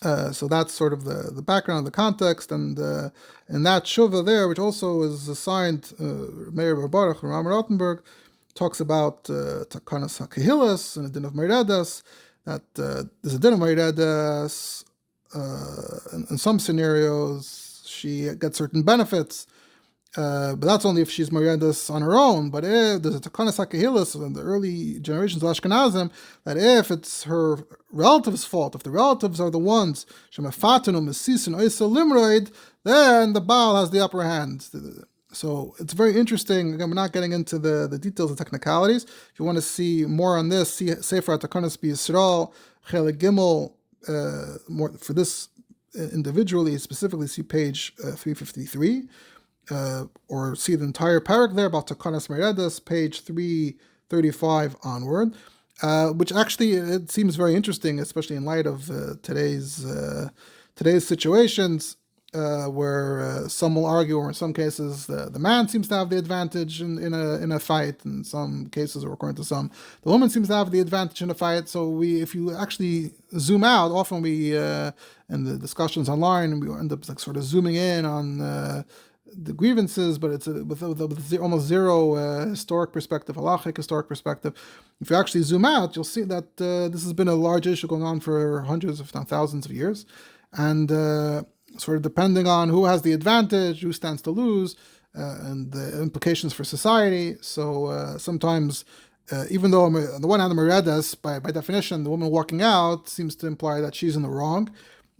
So that's sort of the background, the context, and in that shuvah there, which also is assigned Maharam of Rothenburg, talks about takanas hakehilas and a din of meiredas, that there's a din of meiredas. In some scenarios, she gets certain benefits, but that's only if she's meiredas on her own. But if there's a takanas hakehilas in the early generations of Ashkenazim, that if it's her relative's fault, if the relatives are the ones shemafatenu mesisin oisa limroid, then the Baal has the upper hand. So it's very interesting. Again, we're not getting into the details and technicalities. If you want to see more on this, see Sefer HaTakanos B'Yisrael, Chelik Gimel, more for this individually, specifically see page 353, or see the entire parak there about Takanas Meredas, page 335 onward, which actually it seems very interesting, especially in light of today's situations. Where some will argue, or in some cases, the man seems to have the advantage in a fight. In some cases, or according to some, the woman seems to have the advantage in a fight. So if you actually zoom out, often we in the discussions online, we end up like sort of zooming in on the grievances, but it's with almost zero historic perspective, halachic historic perspective. If you actually zoom out, you'll see that this has been a large issue going on for hundreds, if not thousands of years, and sort of depending on who has the advantage, who stands to lose, and the implications for society. So sometimes, even though on the one hand, the Meredas, by definition, the woman walking out seems to imply that she's in the wrong,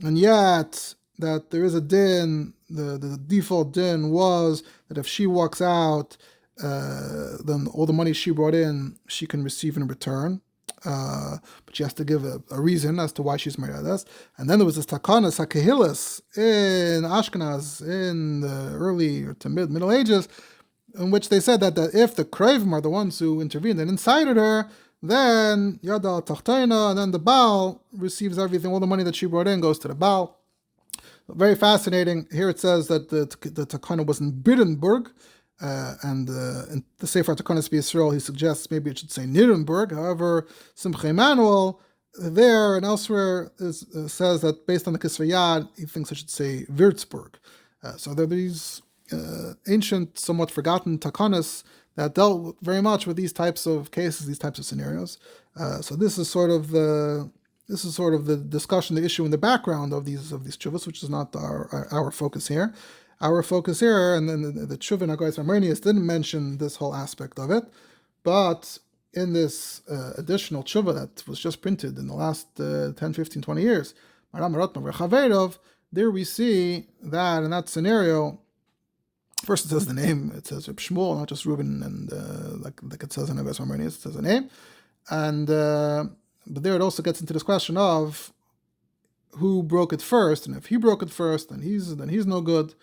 and yet that there is a din, the default din was that if she walks out, then all the money she brought in, she can receive in return. But she has to give a reason as to why she's Meredas. And then there was this takanas hakehilas in Ashkenaz in the early to Middle Ages, in which they said that if the Krevim are the ones who intervened and incited her, then Yada Tachtaina, and then the Baal receives everything, all the money that she brought in goes to the Baal. Very fascinating. Here it says that the takana was in Birenburg, and in the Sefer HaTakanos B'Yisrael, he suggests maybe it should say Nuremberg. However, Simcha Emanuel there and elsewhere says that based on the Kisvei Yad, he thinks it should say Würzburg. So there are these ancient, somewhat forgotten takanas that dealt very much with these types of cases, these types of scenarios. So this is sort of the discussion, the issue in the background of these tshuvas, which is not our focus here. Our focus here, and then the tshuva in Hagoyes Maimonius didn't mention this whole aspect of it, but in this additional tshuva that was just printed in the last 10, 15, 20 years, there we see that in that scenario, first it says the name, it says Reb Shmuel, not just Reuben, and like it says in Abbas Harmonious, it says the name. And but there it also gets into this question of who broke it first, and if he broke it first, then he's no good.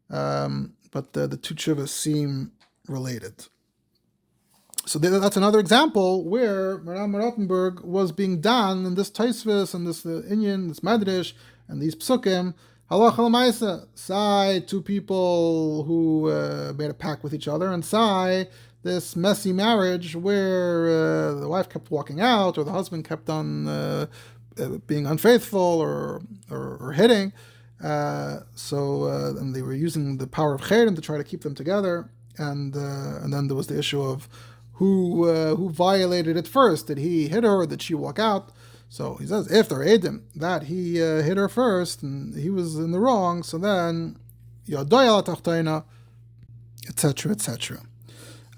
But the two tshuvas seem related. So that's another example where Maharam of Rothenburg was being done in this Taisvis and this Inyan, this midrash, and these psukim. Halacha l'maisa, sai, two people who made a pact with each other, and sai, this messy marriage where the wife kept walking out, or the husband kept on being unfaithful or hitting. And they were using the power of chayrim to try to keep them together. And then there was the issue of who violated it first. Did he hit her, or did she walk out? So he says, if they're edim, that he hit her first and he was in the wrong, so then yadoy tachtayna, etc., etc.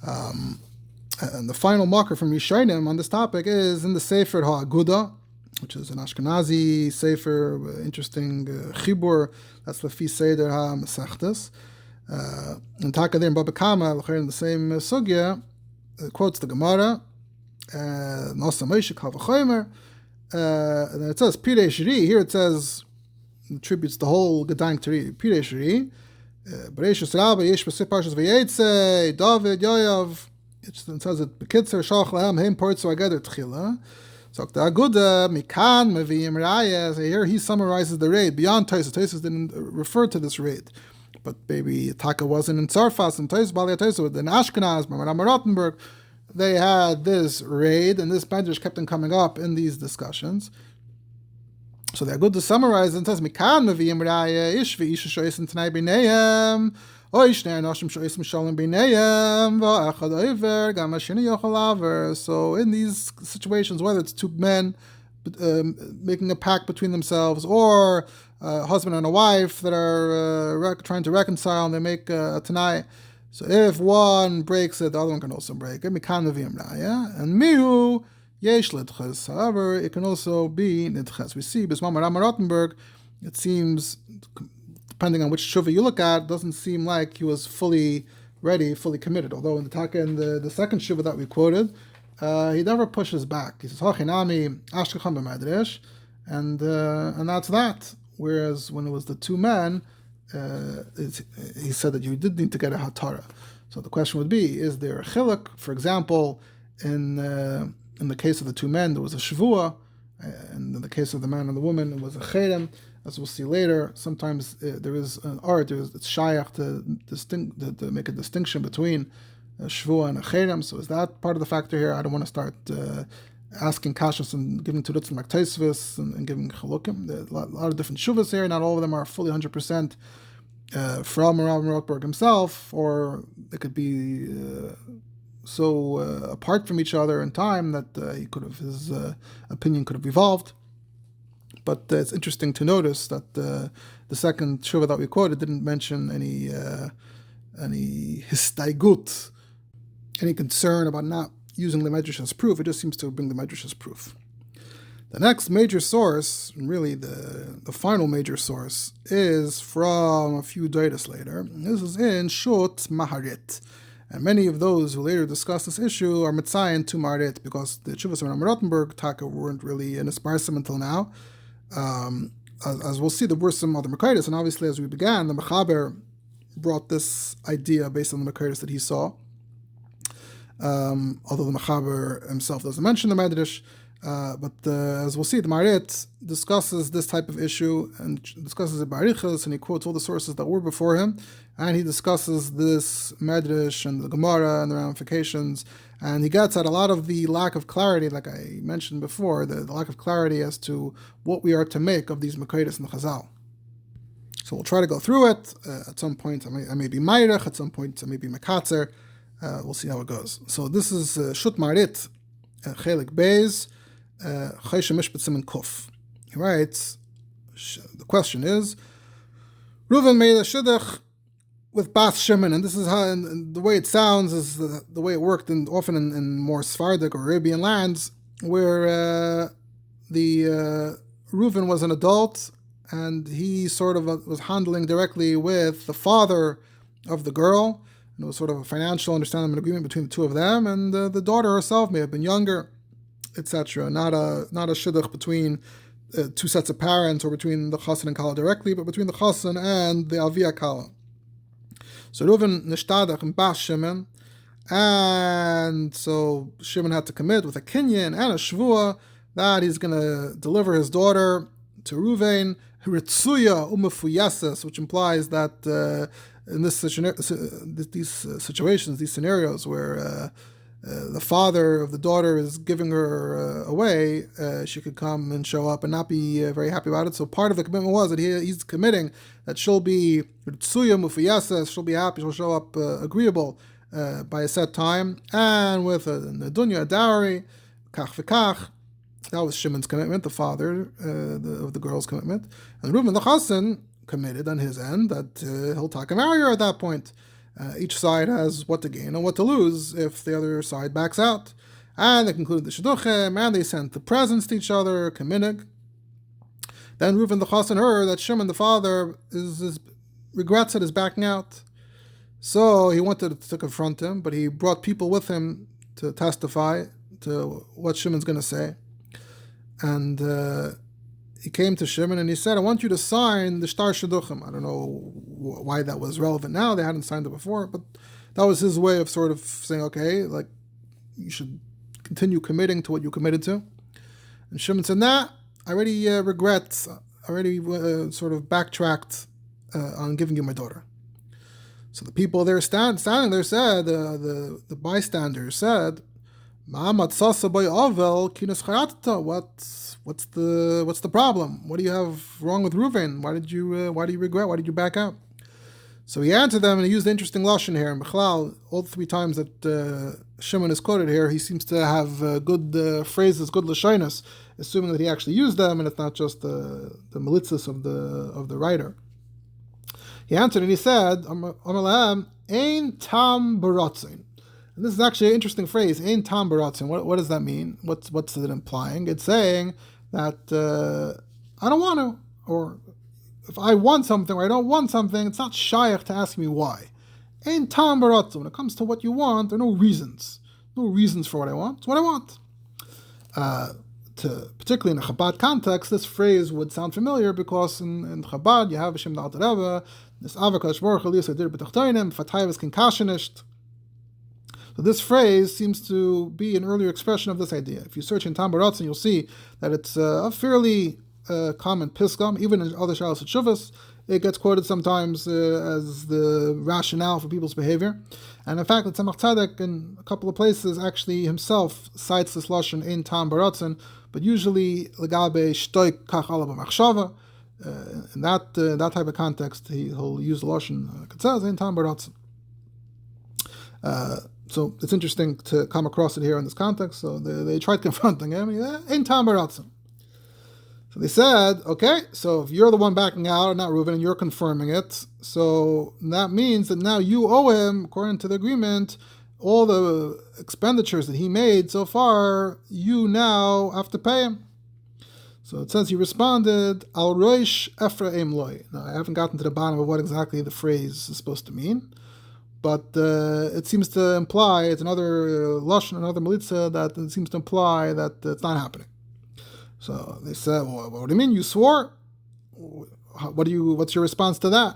And the final marker from Yishayim on this topic is in the Sefer HaAguda, which is an Ashkenazi Sefer, interesting chibur, that's the Fi Seder HaMesechtes. And Taka there in Baba Kama, in the same sugya, quotes the Gemara, Nasa Moshe Kal V'chomer, and then it says Pirei Shiri. Here it says, attributes the whole Gedank to Pirei Shiri. Bereshus Rabba Yesh B'sei Parshas V'yetzei Dovid Yoav. It says it B'kitzer Shalach Lahem Heim Portzu Ageder Tchila. So the Aguda Mikan Meviim Raya. Here he summarizes the raid beyond Tosas. Tosas didn't refer to this raid, but maybe Taka wasn't in Tzarfas and Tosas Balak Tosas in Ashkenaz, Maharam of Rothenburg. They had this raid, and this midrash kept on coming up in these discussions. So they're good to summarize and says, Mikan meviim raya ish v'isha shoysim t'nai b'neihem, o ishnei anoshim shoysim shalom b'neihem, v'achad oiver, gam hashini yochel aver. So in these situations, whether it's two men making a pact between themselves, or a husband and a wife that are trying to reconcile, and they make a tanai. So if one breaks it, the other one can also break it. Mikan meviim raya, and mihu yesh lidches. However, it can also be nidches. We see Bismam Maharam of Rothenburg, it seems, depending on which shuvah you look at, it doesn't seem like he was fully ready, fully committed. Although in the Taka, in the second shuvah that we quoted, he never pushes back. He says, Hachinami ashkecham b'midrash, and that's that. Whereas when it was the two men, he said that you did need to get a hatara. So the question would be, is there a chiluk? For example, in the case of the two men, there was a shavua, and in the case of the man and the woman, it was a cherem. As we'll see later, sometimes there is an art, it's shayach to make a distinction between a shavua and a cherem. So is that part of the factor here? I don't want to start asking kashas and giving tudutzim like taisvis and giving chalukim. There are a lot of different shuvas here. Not all of them are fully 100% from Maharam of Rothenburg himself, or it could be so apart from each other in time that his opinion could have evolved. But it's interesting to notice that the second shuvah that we quoted didn't mention any histaigut, any concern about not using the midrash as proof. It just seems to bring the midrash as proof. The next major source, and really the final major source, is from a few daitas later. This is in Shut Maharit. And many of those who later discuss this issue are mitzayin to Maharit, because the Tshuvas of Rothenburg Taka weren't really in Esparsim until now. As we'll see, there were some other Maharit, and obviously as we began, the Mechaber brought this idea based on the Maharit that he saw. Although the Mechaber himself doesn't mention the midrash, but as we'll see, the Maharit discusses this type of issue and discusses it by Arichas, and he quotes all the sources that were before him, and he discusses this midrash and the Gemara and the ramifications, and he gets at a lot of the lack of clarity, like I mentioned before, the lack of clarity as to what we are to make of these Makoides and the Chazal. So we'll try to go through it. At some point I may be Mayrech, at some point I may be Makatzer. We'll see how it goes. So this is Shut Maharit, Chelik Beis, Chayshim Mishpat Siman Kuf. He writes, the question is, Reuven made a shidduch with Bas Shimon, and this is how, and the way it sounds is the way it worked, and often in more Sephardic or Arabian lands, where the Reuven was an adult, and he sort of was handling directly with the father of the girl, and it was sort of a financial understanding and agreement between the two of them, and the daughter herself may have been younger, etc. Not a shidduch between two sets of parents or between the chassan and kala directly, but between the chassan and the avia kala. So Reuven nishtadach and Bas Shimon, and so Shimon had to commit with a kinyan and a shvua that he's going to deliver his daughter to Reuven, Ritsuya umefuyases, which implies that in these situations, these scenarios where the father of the daughter is giving her away, she could come and show up and not be very happy about it. So part of the commitment was that he's committing that she'll be Ritsuya mufuyasas, she'll be happy, she'll show up agreeable by a set time, and with a nedunya, a dowry, kach v'kach. That was Shimon's commitment, the father of the girl's commitment. And Reuven the chassan committed on his end that he'll take and marry her at that point. Each side has what to gain and what to lose if the other side backs out. And they concluded the shidduchim, and they sent the presents to each other, kaminig. Then Reuven the chassan heard that Shimon the father regrets it, is backing out. So he wanted to confront him, but he brought people with him to testify to what Shimon's going to say. And he came to Shimon and he said, I want you to sign the shtar shidduchim. I don't know why that was relevant now. They hadn't signed it before, but that was his way of sort of saying, okay, like, you should continue committing to what you committed to. And Shimon said, nah, I already regret, I already sort of backtracked on giving you my daughter. So the people there standing there said, the bystanders said, what's the problem? What do you have wrong with Reuven? Why do you regret? Why did you back out? So he answered them, and he used interesting lashon here. And Bechlal, all 3 times that Shimon is quoted here, he seems to have good phrases, good lashonos, assuming that he actually used them, and it's not just the malitzis of the writer. He answered and he said, Ein tam baratzin. And this is actually an interesting phrase, Ein tam baratzin. What does that mean? What's it implying? It's saying that I don't want to, or if I want something or I don't want something, it's not shaykh to ask me why. Ein tam baratzin. When it comes to what you want, there are no reasons. No reasons for what I want. It's what I want. Particularly in a Chabad context, this phrase would sound familiar because in Chabad you have Hashem the Alter Rebbe, this Avakash Baruch Hu Liyasadir B'Tachtoinim, Fatayvas Kinkashenisht. So this phrase seems to be an earlier expression of this idea. If you search in Tam Baratzin, you'll see that it's a fairly common piskam, even in other shalos and shuvas. It gets quoted sometimes as the rationale for people's behavior. And in fact, the Tzemach Tzedek in a couple of places actually himself cites this lashon in Tam Baratzin, but usually legabe shtoik kach ala b'machshava. In that type of context, he'll use the lashon like it says in Tam Baratzin. So it's interesting to come across it here in this context. So they tried confronting him. In Tam Baratzin. So they said, okay, so if you're the one backing out, not Reuven, and you're confirming it, so that means that now you owe him, according to the agreement, all the expenditures that he made so far, you now have to pay him. So it says he responded, Al Roish Ephraim Loi. Now, I haven't gotten to the bottom of what exactly the phrase is supposed to mean, but it seems to imply, it's another lashon, another militza, that it seems to imply that it's not happening. So they said, well, what do you mean? You swore? What's your response to that?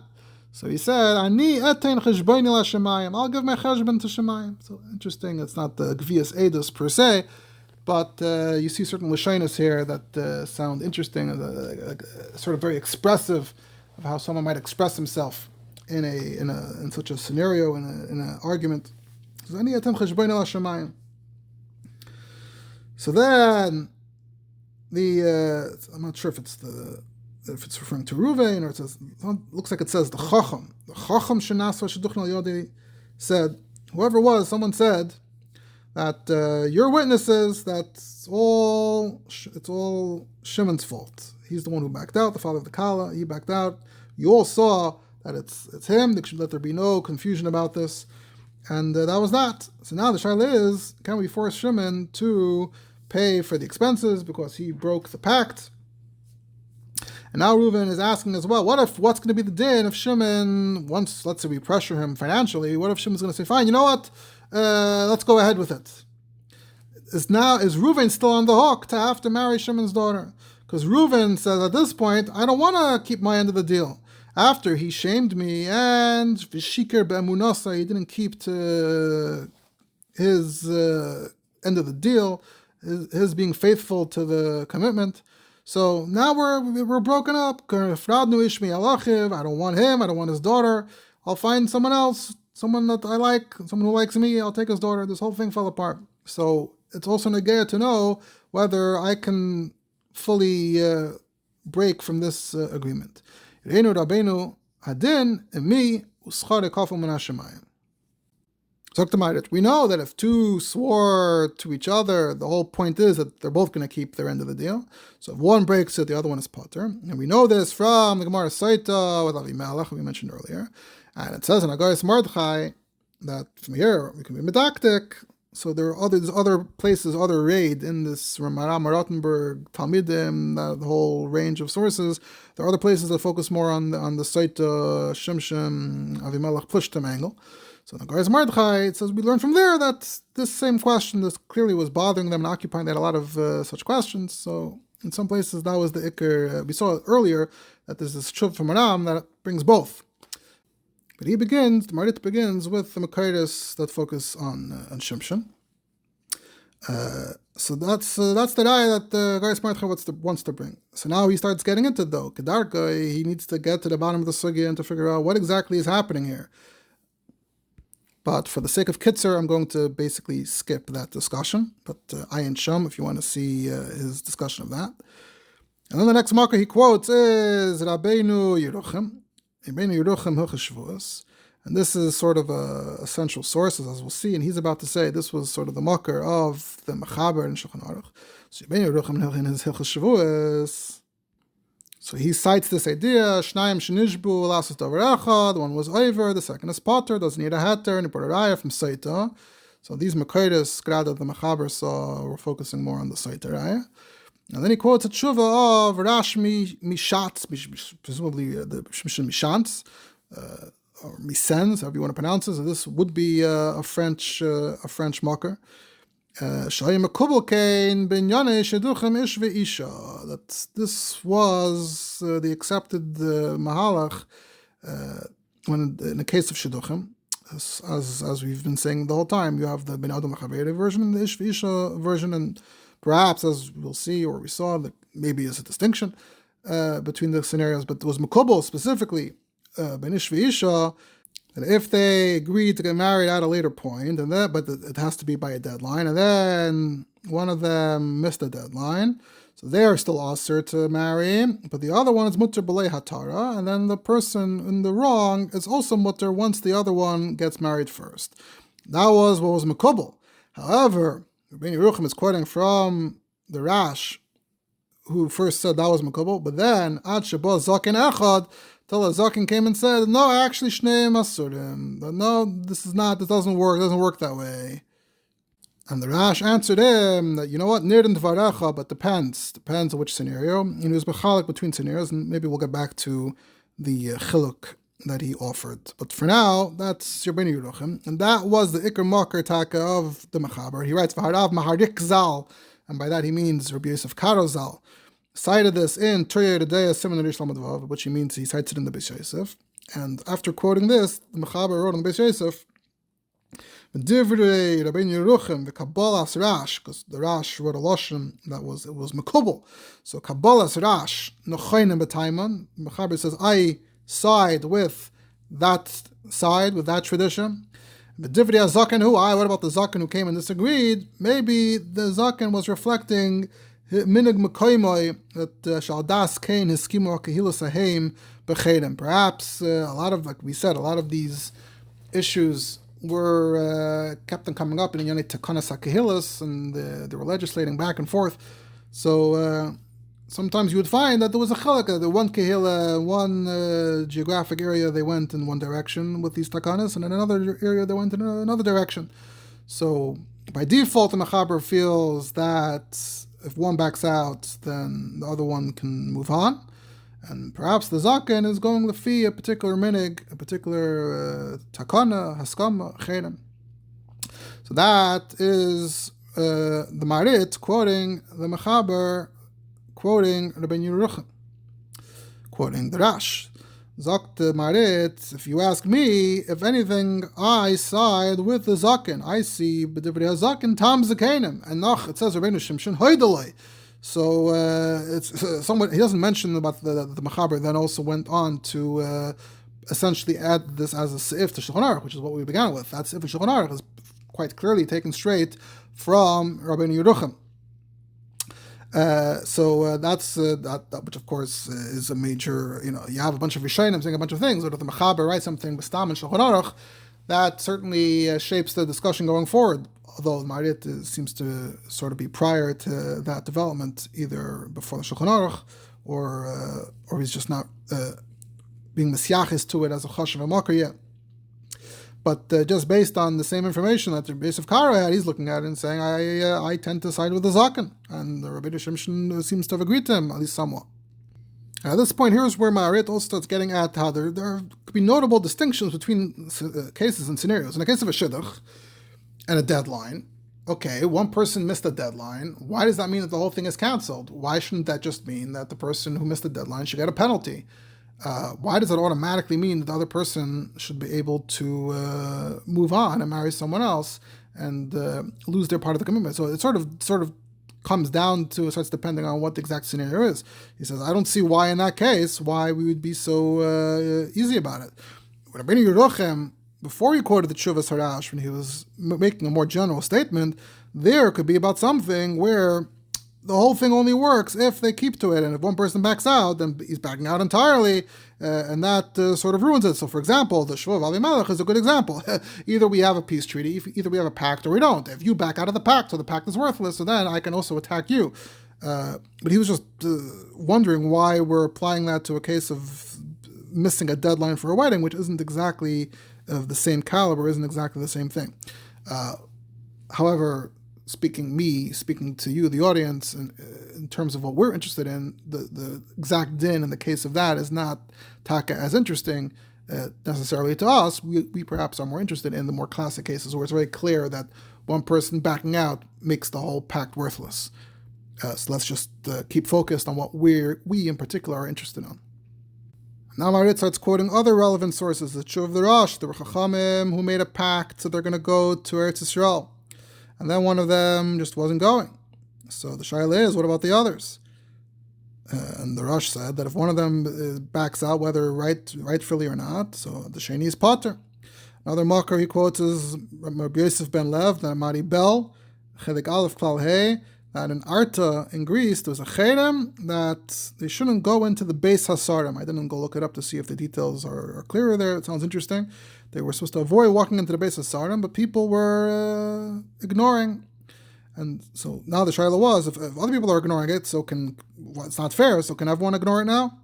So he said, Ani etein cheshboini la shemayim. I'll give my cheshbon to shemayim. So interesting. It's not the gvias edus per se, but you see certain lashonos here that sound interesting, sort of very expressive of how someone might express himself in such a scenario, in an argument. So Ani etein cheshboini la shemayim. So then I'm not sure if it's referring to Reuven, or it says, looks like it says the Chacham. The Chacham Shenasva Sheduchna Yodi said, whoever it was, someone said that your witnesses, that it's all Shimon's fault. He's the one who backed out, the father of the Kala, he backed out. You all saw that it's him. Let there be no confusion about this. And that was that. So now the shaila is, can we force Shimon to pay for the expenses because he broke the pact? And now Reuven is asking as well, what's going to be the din if Shimon, once, let's say we pressure him financially, what if Shimon's going to say, fine, you know what, let's go ahead with it. Is Reuven still on the hook to have to marry Shimon's daughter? Because Reuven says at this point, I don't want to keep my end of the deal. After he shamed me and Vishikir be'emunasa, he didn't keep to his end of the deal, his being faithful to the commitment. So now we're broken up. I don't want him. I don't want his daughter. I'll find someone else, someone that I like, someone who likes me. I'll take his daughter. This whole thing fell apart. So it's also negaya to know whether I can fully break from this agreement. We know that if two swore to each other, the whole point is that they're both going to keep their end of the deal. So if one breaks it, the other one is potter. And we know this from the Gemara Saita with Avimelech, we mentioned earlier. And it says in Agayis Mordechai that from here we can be medaktik. So there are other places, other raid in this Maharam of Rothenburg, Talmidim, the whole range of sources. There are other places that focus more on the Saita, Shimshim, Avimelech, Plishtim angle. So in the Agayis Mordechai, it says we learn from there that this same question, this clearly was bothering them and occupying. They had a lot of such questions. So in some places that was the ikar. We saw earlier that there's this shuv from Maharam that brings both. But the Maharit begins with the Makaitis that focus on Shimshon. So that's the raya that the Agayis Mordechai wants to bring. So now he starts getting into it though. Kedarka, he needs to get to the bottom of the sugya and to figure out what exactly is happening here. But for the sake of Kitzer, I'm going to basically skip that discussion. But Ayin Sham, if you want to see his discussion of that. And then the next marker he quotes is Rabbeinu Yeruchim. Rabbeinu Yeruchim Huchashvuas. And this is sort of a central source, as we'll see. And he's about to say this was sort of the marker of the Mechaber in Shulchan Aruch. So Rabbeinu Yeruchim in his Huchashvuas. So he cites this idea, Shnayim Shenishbu, Lasas Davar Echad, one was over, the second is potter, doesn't need a hatter, and he put a raya from Saita. So these Makaitis, Grada, the Mechaber saw, were focusing more on the Saita raya. And then he quotes a tshuva of Rash Mishatz, presumably the Shimshon Mishantz, or Misens, however you want to pronounce it. So this would be a French marker. That this was the accepted mahalach when in the case of shidduchim, as we've been saying the whole time. You have the ben adam chaveri version and the ish v'isha version, and perhaps as we'll see or we saw that maybe is a distinction between the scenarios. But it was mekubal specifically ben ish v'isha. And if they agree to get married at a later point, but it has to be by a deadline, and then one of them missed the deadline, so they are still aser to marry, but the other one is mutter b'lei hatara, and then the person in the wrong is also mutter once the other one gets married first. That was what was mekubal. However, Rabbeinu Yeruchim is quoting from the Rash, who first said that was mekubal, but then ad sheba zaken echad, till a zaken came and said, no, actually, shneim asurim. No, this doesn't work that way. And the Rash answered him that, you know what, nir dvarecha, but depends on which scenario. And he was bechalik between scenarios, and maybe we'll get back to the chiluk that he offered. But for now, that's Rabbeinu Yeruchim, and that was the ikar makar taka of the Mechaber. He writes, v'harav Maharit zal, and by that he means Rabbi Yosef Karo zal. Cited this in Torah Yedeya Simon Rish Lamed Vav, which he means he cites it in the Beis Yosef. And after quoting this, the Mechaber wrote in the Beis Yosef, Divrei Rabbeinu Yeruchim v'Kabbalas Rash, because the Rash wrote a lashon that was mekubal. So Kabbalas Rash nochayim b'taiman. Mechaber says I side with that tradition. But Divrei Zaken who what about the Zaken who came and disagreed? Maybe the Zaken was reflecting minig mekoymoi that shaldas kain hiskimu kahilas aheim b'chedim. Perhaps a lot of, like we said, a lot of these issues were kept on coming up in Yonei Takanas HaKahilas, and they were legislating back and forth. So sometimes you would find that there was a chalak, the one kehila, one geographic area they went in one direction with these takanas, and in another area they went in another direction. So by default, the mechaber feels that if one backs out, then the other one can move on. And perhaps the zaken is going to fee a particular minig, a particular takana, haskama, chedem. So that is the Maharit quoting the mechaber, quoting Rabbeinu Yerucham, quoting the Rash. Zok the Maharit, if you ask me, if anything, I side with the zaken. I see b'divrei hazaken tam zakenim, and noch it says Rabbeinu Shimshon hoidalei. So it's somewhat. He doesn't mention about the mechaber. Then also went on to essentially add this as a seif to Shulchan Aruch, which is what we began with. That seif to Shulchan Aruch is quite clearly taken straight from Rabbeinu Yerucham. So that's that, which of course is a major. You have a bunch of Rishonim saying a bunch of things, but if the mechaber writes something b'stam and Shulchan Aruch, that certainly shapes the discussion going forward. Although Maharit seems to sort of be prior to that development, either before the Shulchan Aruch, or he's just not being misyachis to it as a chashav makar yet. But just based on the same information that the base of Kara had, he's looking at it and saying, I tend to side with the zaken, and the Rabbeinu Shimshon seems to have agreed to him, at least somewhat. At this point, here's where Maharit also starts getting at how there could be notable distinctions between cases and scenarios. In the case of a shidduch and a deadline, okay, one person missed a deadline. Why does that mean that the whole thing is canceled? Why shouldn't that just mean that the person who missed the deadline should get a penalty? Why does it automatically mean that the other person should be able to move on and marry someone else and lose their part of the commitment? So it sort of comes down to, it starts depending on what the exact scenario is. He says, I don't see why in that case, why we would be so easy about it. When Rabbeinu Yerucham, before he quoted the Tshuvas Harash, when he was making a more general statement, there could be about something where the whole thing only works if they keep to it, and if one person backs out, then he's backing out entirely, and that sort of ruins it. So, for example, the Shvuah of Avimelech is a good example. Either we have a peace treaty, either we have a pact, or we don't. If you back out of the pact, so the pact is worthless, so then I can also attack you. But he was just wondering why we're applying that to a case of missing a deadline for a wedding, which isn't exactly of the same caliber, isn't exactly the same thing. However, speaking to you, the audience, in terms of what we're interested in, the exact din in the case of that is not taka as interesting necessarily to us. We perhaps are more interested in the more classic cases where it's very clear that one person backing out makes the whole pact worthless. So let's just keep focused on what we in particular are interested in. Now Maharit starts quoting other relevant sources, the Tshuv of the Rosh, the Chachamim, who made a pact, so they're going to go to Eretz Yisrael. And then one of them just wasn't going. So the shaila is, what about the others? And the Rosh said that if one of them backs out, whether rightfully or not, so the sheni is pater. Another makar he quotes is Rabbi Yosef ben Lev, the Mari Bel, Chelik Aleph Klal Hey, that in Arta in Greece there was a chedem that they shouldn't go into the Beis Hasarim. I didn't go look it up to see if the details are clearer there. It sounds interesting. They were supposed to avoid walking into the Beis Hasarim, but people were ignoring. And so now the shaila was, if other people are ignoring it, it's not fair, so can everyone ignore it now?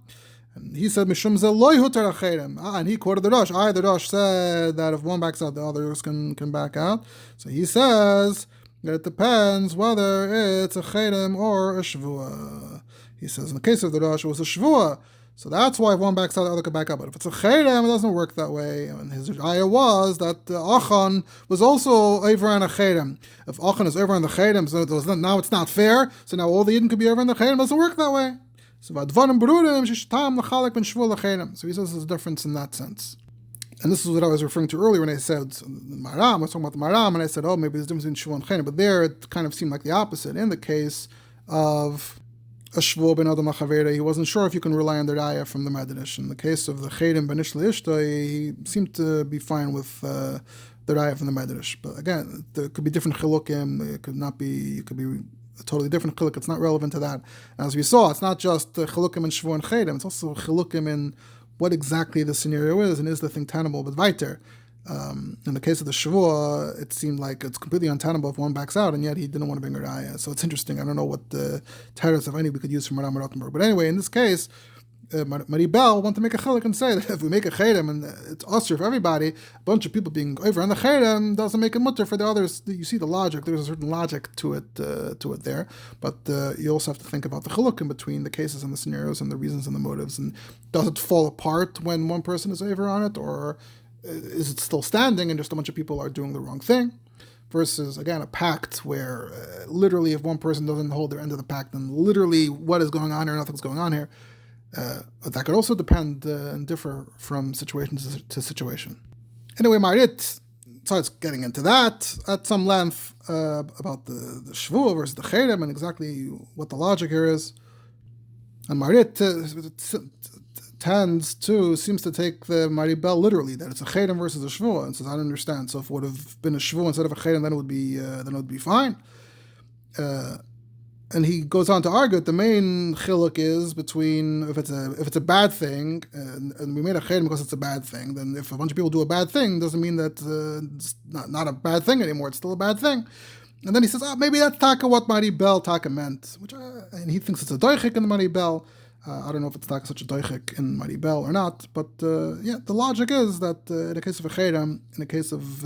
And he said, Mishum ze loy hutar chedem. And he quoted the Rosh. The Rosh said that if one backs out, the others can back out. So he says that it depends whether it's a chedem or a shvuah. He says in the case of the Rosh, it was a shvuah. So that's why if one backs out, the other can back up. But if it's a chedem, it doesn't work that way. And his ayah was that Achan was also over on a chedem. If Achan is over on the chedem, so now it's not fair. So now all the Yidden could be over on the chedem. It doesn't work that way. So he says there's a difference in that sense. And this is what I was referring to earlier when I said Maharam. I was talking about the Maharam, and I said, maybe there's a difference between shvuah and chedem. But there it kind of seemed like the opposite. In the case of a shvuah ben adam achavera, he wasn't sure if you can rely on the raya from the midrash. In the case of the chedem ben ishla ishta, he seemed to be fine with the raya from the midrash. But again, there could be different chilukim. It could be a totally different chiluk. It's not relevant to that. As we saw, it's not just chilukim and shvuah and chedem. It's also chilukim in what exactly the scenario is, and is the thing tenable but weiter. In the case of the Shavua, it seemed like it's completely untenable if one backs out, and yet he didn't want to bring a raya. So it's interesting. I don't know what the titles, if any, we could use from Maharam of Rothenburg. But anyway, in this case, Maribel want to make a chilek and say that if we make a cherem and it's usher for everybody, a bunch of people being over on the cherem doesn't make it mutter for the others. You see the logic. There's a certain logic to it there, but you also have to think about the chiluk in between the cases and the scenarios and the reasons and the motives. And does it fall apart when one person is over on it, or is it still standing and just a bunch of people are doing the wrong thing? Versus, again, a pact where literally if one person doesn't hold their end of the pact, then literally what is going on here, nothing's going on here. That could also depend and differ from situation to situation. Anyway, Maharit starts getting into that at some length about the Shvuah versus the Cherem and exactly what the logic here is. And Maharit seems to take the Maribel literally, that it's a Cherem versus a Shvuah, and says, I don't understand. So if it would have been a Shvuah instead of a Cherem, then it would be fine. And he goes on to argue that the main chiluk is between if it's a bad thing, and we made a cherem because it's a bad thing. Then if a bunch of people do a bad thing, doesn't mean that it's not a bad thing anymore. It's still a bad thing. And then he says, maybe that's taka what Maribel taka meant, and he thinks it's a doichik in the Maribel. I don't know if it's taka such a doichik in Maribel or not, but the logic is that in the case of a cherem, in the case of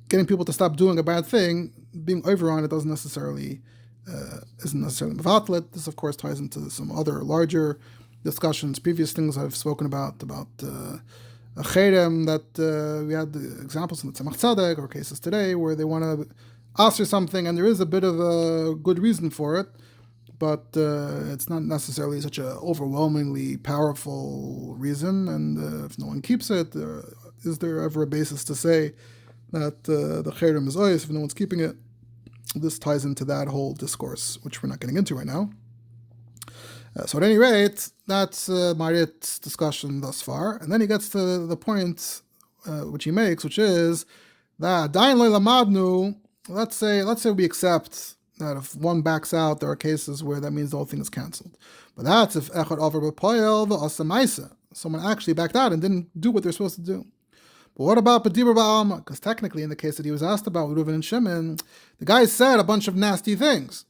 getting people to stop doing a bad thing, being over on it isn't necessarily violate. This, of course, ties into some other larger discussions, previous things I've spoken about a cherem that we had the examples in the Tzemach Tzedek or cases today where they want to answer something and there is a bit of a good reason for it, but it's not necessarily such an overwhelmingly powerful reason, and if no one keeps it, is there ever a basis to say that the cherem is ois if no one's keeping it? This ties into that whole discourse, which we're not getting into right now. So at any rate, that's Maharit's discussion thus far. And then he gets to the point which he makes, which is that Dain lo lamadnu, let's say we accept that if one backs out, there are cases where that means the whole thing is cancelled. But that's if echad over b'poel v'asa ma'isa. Someone actually backed out and didn't do what they're supposed to do. But what about B'dibur Ba'alma? Because technically, in the case that he was asked about with Reuven and Shimon, the guy said a bunch of nasty things.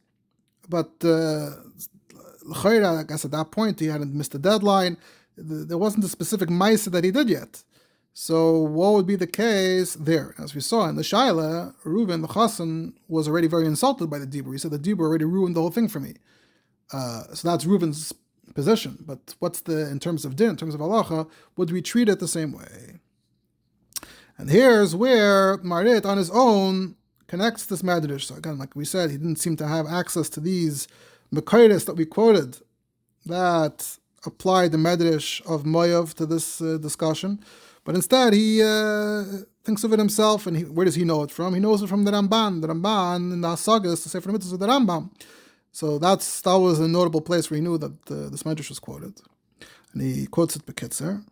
But I guess at that point, he hadn't missed the deadline. There wasn't a specific ma'isa that he did yet. So what would be the case there? As we saw in the Shaila, Reuven, the Chassan, was already very insulted by the Dibur. He said the Dibur already ruined the whole thing for me. So that's Reuven's position. But what's in terms of din, in terms of halacha, would we treat it the same way? And here's where Maharit on his own connects this midrash. So again, like we said, he didn't seem to have access to these Maharit that we quoted that applied the midrash of Moav to this discussion. But instead, he thinks of it himself, and where does he know it from? He knows it from the Ramban. The Ramban in the Hasagas, the Sefer Mitzvahs of the Rambam. So that was a notable place where he knew that this midrash was quoted. And he quotes it Bekitzer.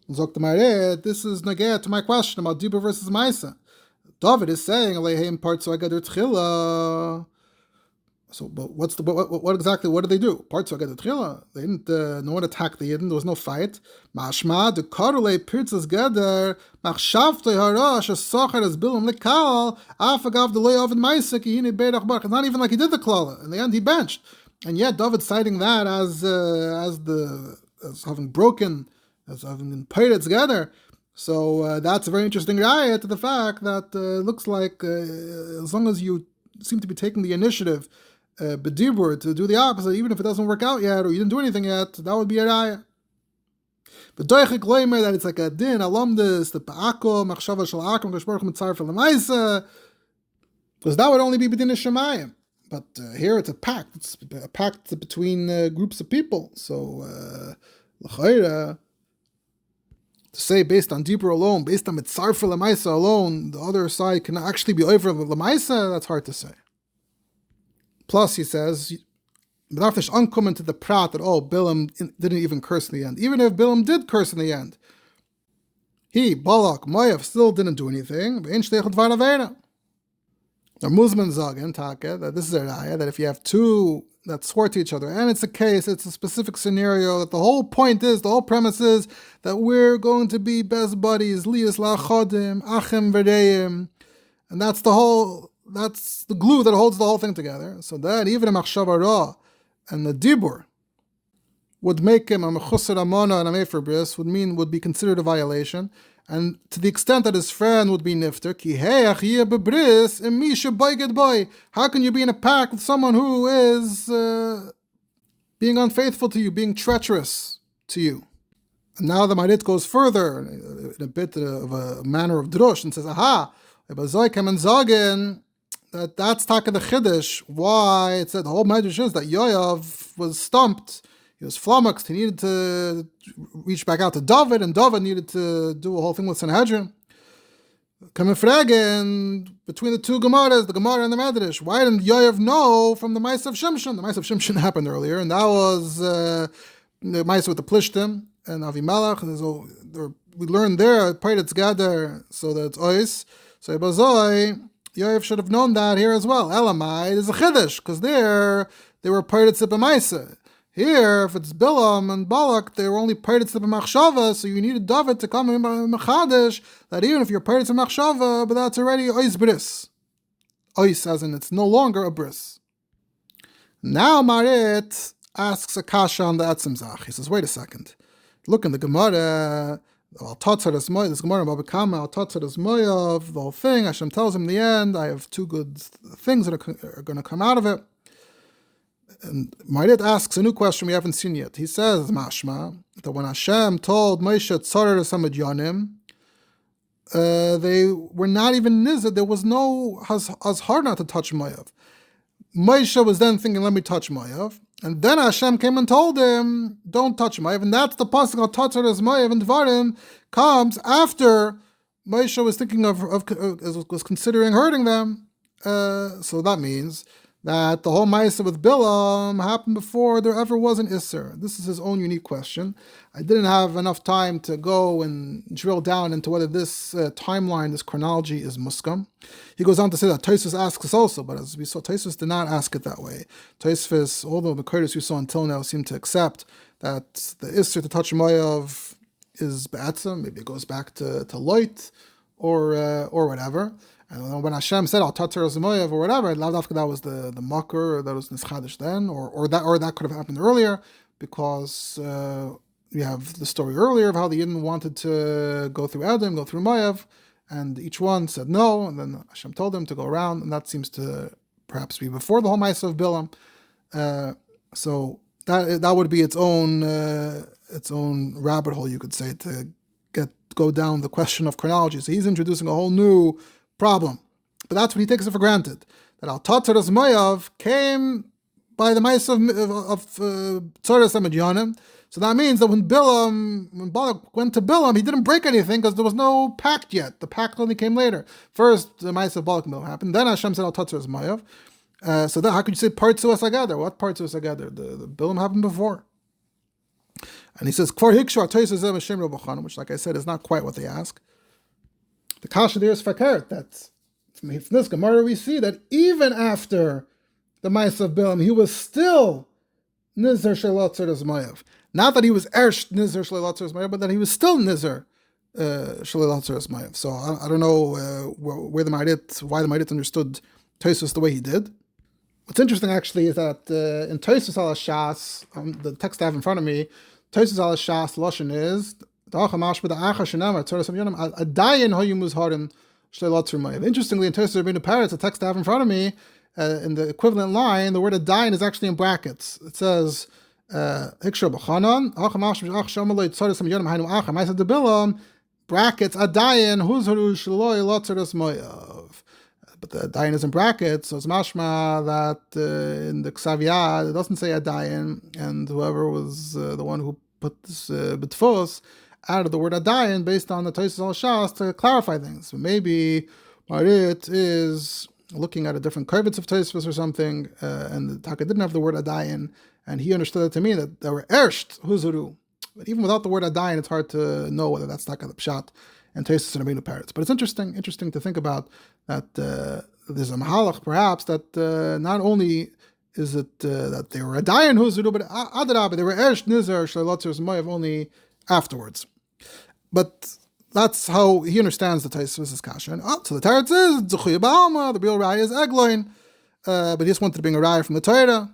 Zok the Maharit, this is nageh to my question about Dibur versus Maisa. Dovid is saying, Aleihim Parsha Gadol Tchila. So, but what exactly? What did they do? Parsha Gadol Tchila. They didn't. No one attacked the Yidden. There was no fight. Mashma de Karolei Pirtzas Gader Machshavtei Harash Asocher as Bilam Lekal Afagav the Leov and Maisa Kihine Beirach Bar. It's not even like he did the klala. In the end, he benched, and yet Dovid citing that as having broken. As having been paired together. So that's a very interesting raya to the fact that looks like as long as you seem to be taking the initiative, b'dibur, to do the opposite, even if it doesn't work out yet or you didn't do anything yet, that would be a raya. But doichik loimer, that it's like a din, alumdus, the pa'ako, machshava shel akom, kashbaruch mitzar for l'maisa, because that would only be b'din shemayim. But here it's a pact. It's a pact between groups of people. So l'chayra, to say based on Dibur alone, based on Mitzar for Lamaisa alone, the other side can actually be over Lamaisa, that's hard to say. Plus, he says, B'nafesh uncommon to the prat that, Bilam didn't even curse in the end. Even if Bilam did curse in the end, he, Balak, Moav, still didn't do anything. The Muslims sagen, that this is a raya, that if you have two that swore to each other, and it's a specific scenario, that the whole premise is that we're going to be best buddies, liyas la'achodim, achem v'reim, and that's the glue that holds the whole thing together. So then even a machshava ra and the dibur would make him a mechusar amona and a mefer bris, would be considered a violation. And to the extent that his friend would be nifter, ki heach yeh bebris emisha boyged boy. How can you be in a pact with someone who is being unfaithful to you, being treacherous to you? And now the Maharit goes further in a bit of a manner of drush and says, aha, that's taka the chiddush. Why it said the whole midrash is that Yoav was stumped. He was flummoxed. He needed to reach back out to Dovid, and Dovid needed to do a whole thing with Sanhedrin. Coming fragen between the two Gemaras, the Gemara and the Midrash. Why didn't Yoav know from the Mice of Shimshon? The Mice of Shimshon happened earlier, and that was the Mice with the Plishtim and Avimelech. We learned there, Pirates gather, so that it's Ois. So Yoav should have known that here as well. Elamai is a Chiddush, because there they were Pirates of Maisa. Here, if it's Bilam and Balak, they were only pirates of Machshava, so you needed Dovid to come in Machadish, that even if you're pirates of Machshava, but that's already Ois Bris. Ois, as in it's no longer a Bris. Now Maharit asks a kasha on the Etzem Zach. He says, wait a second. Look in the Gemara, this Gemara about Bekama, of the whole thing. Hashem tells him in the end, I have two good things that are going to come out of it. And Maharit asks a new question we haven't seen yet. He says, mashma, that when Hashem told Moshe Tzarer Samedyanim, they were not even nizad. There was no hard not to touch Moav. Moshe was then thinking, let me touch Moav. And then Hashem came and told him, don't touch Moav. And that's the pasuk of Tzarer Moav and Dvarim comes after Moshe was thinking was considering hurting them. So that means that the whole Maisa with Bilam happened before there ever was an Isser. This is his own unique question. I didn't have enough time to go and drill down into whether this timeline, this chronology is muskam. He goes on to say that Tosfos asks us also, but as we saw, Tosfos did not ask it that way. Tosfos, although the Kurdish we saw until now seem to accept that the Isser to touch Moav is Ba'atzim, maybe it goes back to Loit or whatever. And when Hashem said, "I'll touch Moav" or whatever, that was the makar, that was nischadish then, or that could have happened earlier, because we have the story earlier of how the Yidden wanted to go through Edom, go through Moav, and each one said no, and then Hashem told them to go around, and that seems to perhaps be before the whole Maisa of Bilam. So that would be its own rabbit hole, you could say, to go down the question of chronology. So he's introducing a whole new problem, but that's what he takes it for granted, that Al Tatzaras Moav came by the mice of Tzaras Amidyanim. So that means that when Balak went to Bilam, he didn't break anything because there was no pact yet. The pact only came later. First, the mice of Balak and Bilam happened. Then Hashem said Al Tatzaras Moav. So then, how could you say parts of us together? What parts of us together? The Bilam happened before. And he says, which, like I said, is not quite what they ask. The kasha there is fakert. That from this Gemara we see that even after the Maisa of Bilam, he was still Nizar Shalatzar Moav. Not that he was Ersh Nizar Shalatzar Moav, but that he was still Nizar Shalatzar Moav. So I don't know why the Maharit understood Tosfos the way he did. What's interesting actually is that in Tosfos al Shas, the text I have in front of me, Tosfos al Shas, the Lashon is interestingly, in Tosfos Rabbeinu Peretz, the text I have in front of me, in the equivalent line, the word adayin is actually in brackets. It says, brackets, adayin, but the adayin is in brackets, so it's mashma that in the Ksaviyad, it doesn't say adayin, and whoever was the one who put this betfos added the word adayin based on the Tosfos al Shas to clarify things. So maybe Maharit is looking at a different kavitz of Tosfos or something, and the Taka didn't have the word adayin, and he understood it to mean that they were ersht huzuru. But even without the word adayin, it's hard to know whether that's Taka the pshat and Tosfos and Rabbeinu Peretz. But it's interesting to think about that there's a mahalach perhaps that not only is it that they were a dayan huzudu, but adarabah, they were eresh nizar shleilotzers Moav only afterwards. But that's how he understands the Tosfos' kasha. And so the Teretz is Zuchuya Ba'alma, the real raya is Egloin, but he just wanted to bring a raya from the Torah.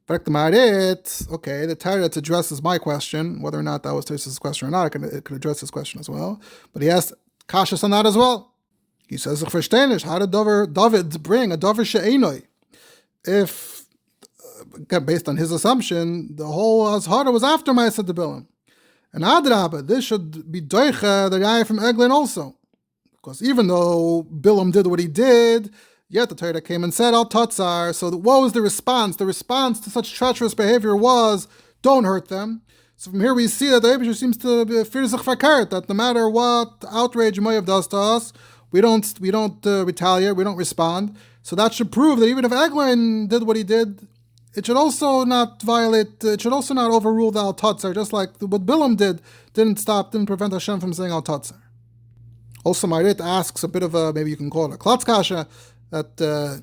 But the Maharit, okay, the Teretz addresses my question, whether or not that was Tosfos' question or not, it could address his question as well. But he asked kashas on that as well. He says, how did Dovid bring a dover she'enoi? If, based on his assumption, the whole Azhara was after Ma'aseh de Bilam. And Adrabah, this should be doicha the raya from Eglin also. Because even though Bilam did what he did, yet the Torah came and said, Al Tatzar. So what was the response? The response to such treacherous behavior was, don't hurt them. So from here we see that the Eibusher seems to fear that no matter what outrage Moav does to us, we don't retaliate, we don't respond. So that should prove that even if Eglin did what he did, it should also not violate, it should also not overrule the Al Tatzar, just like what Bilam didn't prevent Hashem from saying Al Tatzar. Also, Maharit asks a bit of a, maybe you can call it a klotz kasha, that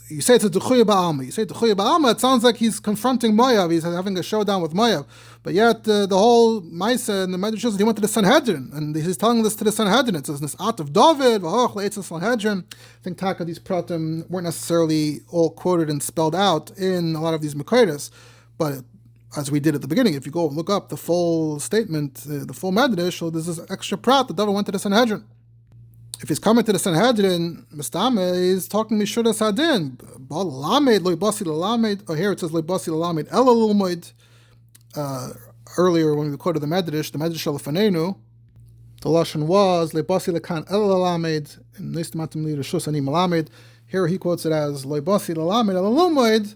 you say it's a Duchuya Ba'alma. You say Duchuya Ba'alma, it sounds like he's confronting Moav, he's having a showdown with Moav. But yet the whole Maisa and the midrash is he went to the Sanhedrin, and he's telling this to the Sanhedrin. It says this out of Dovid, V'hoch le'etz Sanhedrin. I think Taka, these pratim weren't necessarily all quoted and spelled out in a lot of these Makoides, but as we did at the beginning, if you go look up the full statement, the full midrash, so there's this extra prat that Dovid went to the Sanhedrin. If he's coming to the Sanhedrin, Mistame is talking Mishudas Hadin. Lamed, loy basi lamed. Oh, here it says loy basi lamed elalulmoid. Earlier when we quoted the midrash Shalafanenu, the lashon was loy basi lekan elalamed and nistamatim li reshus ani malamed. Here he quotes it as loy basi lamed elalulmoid.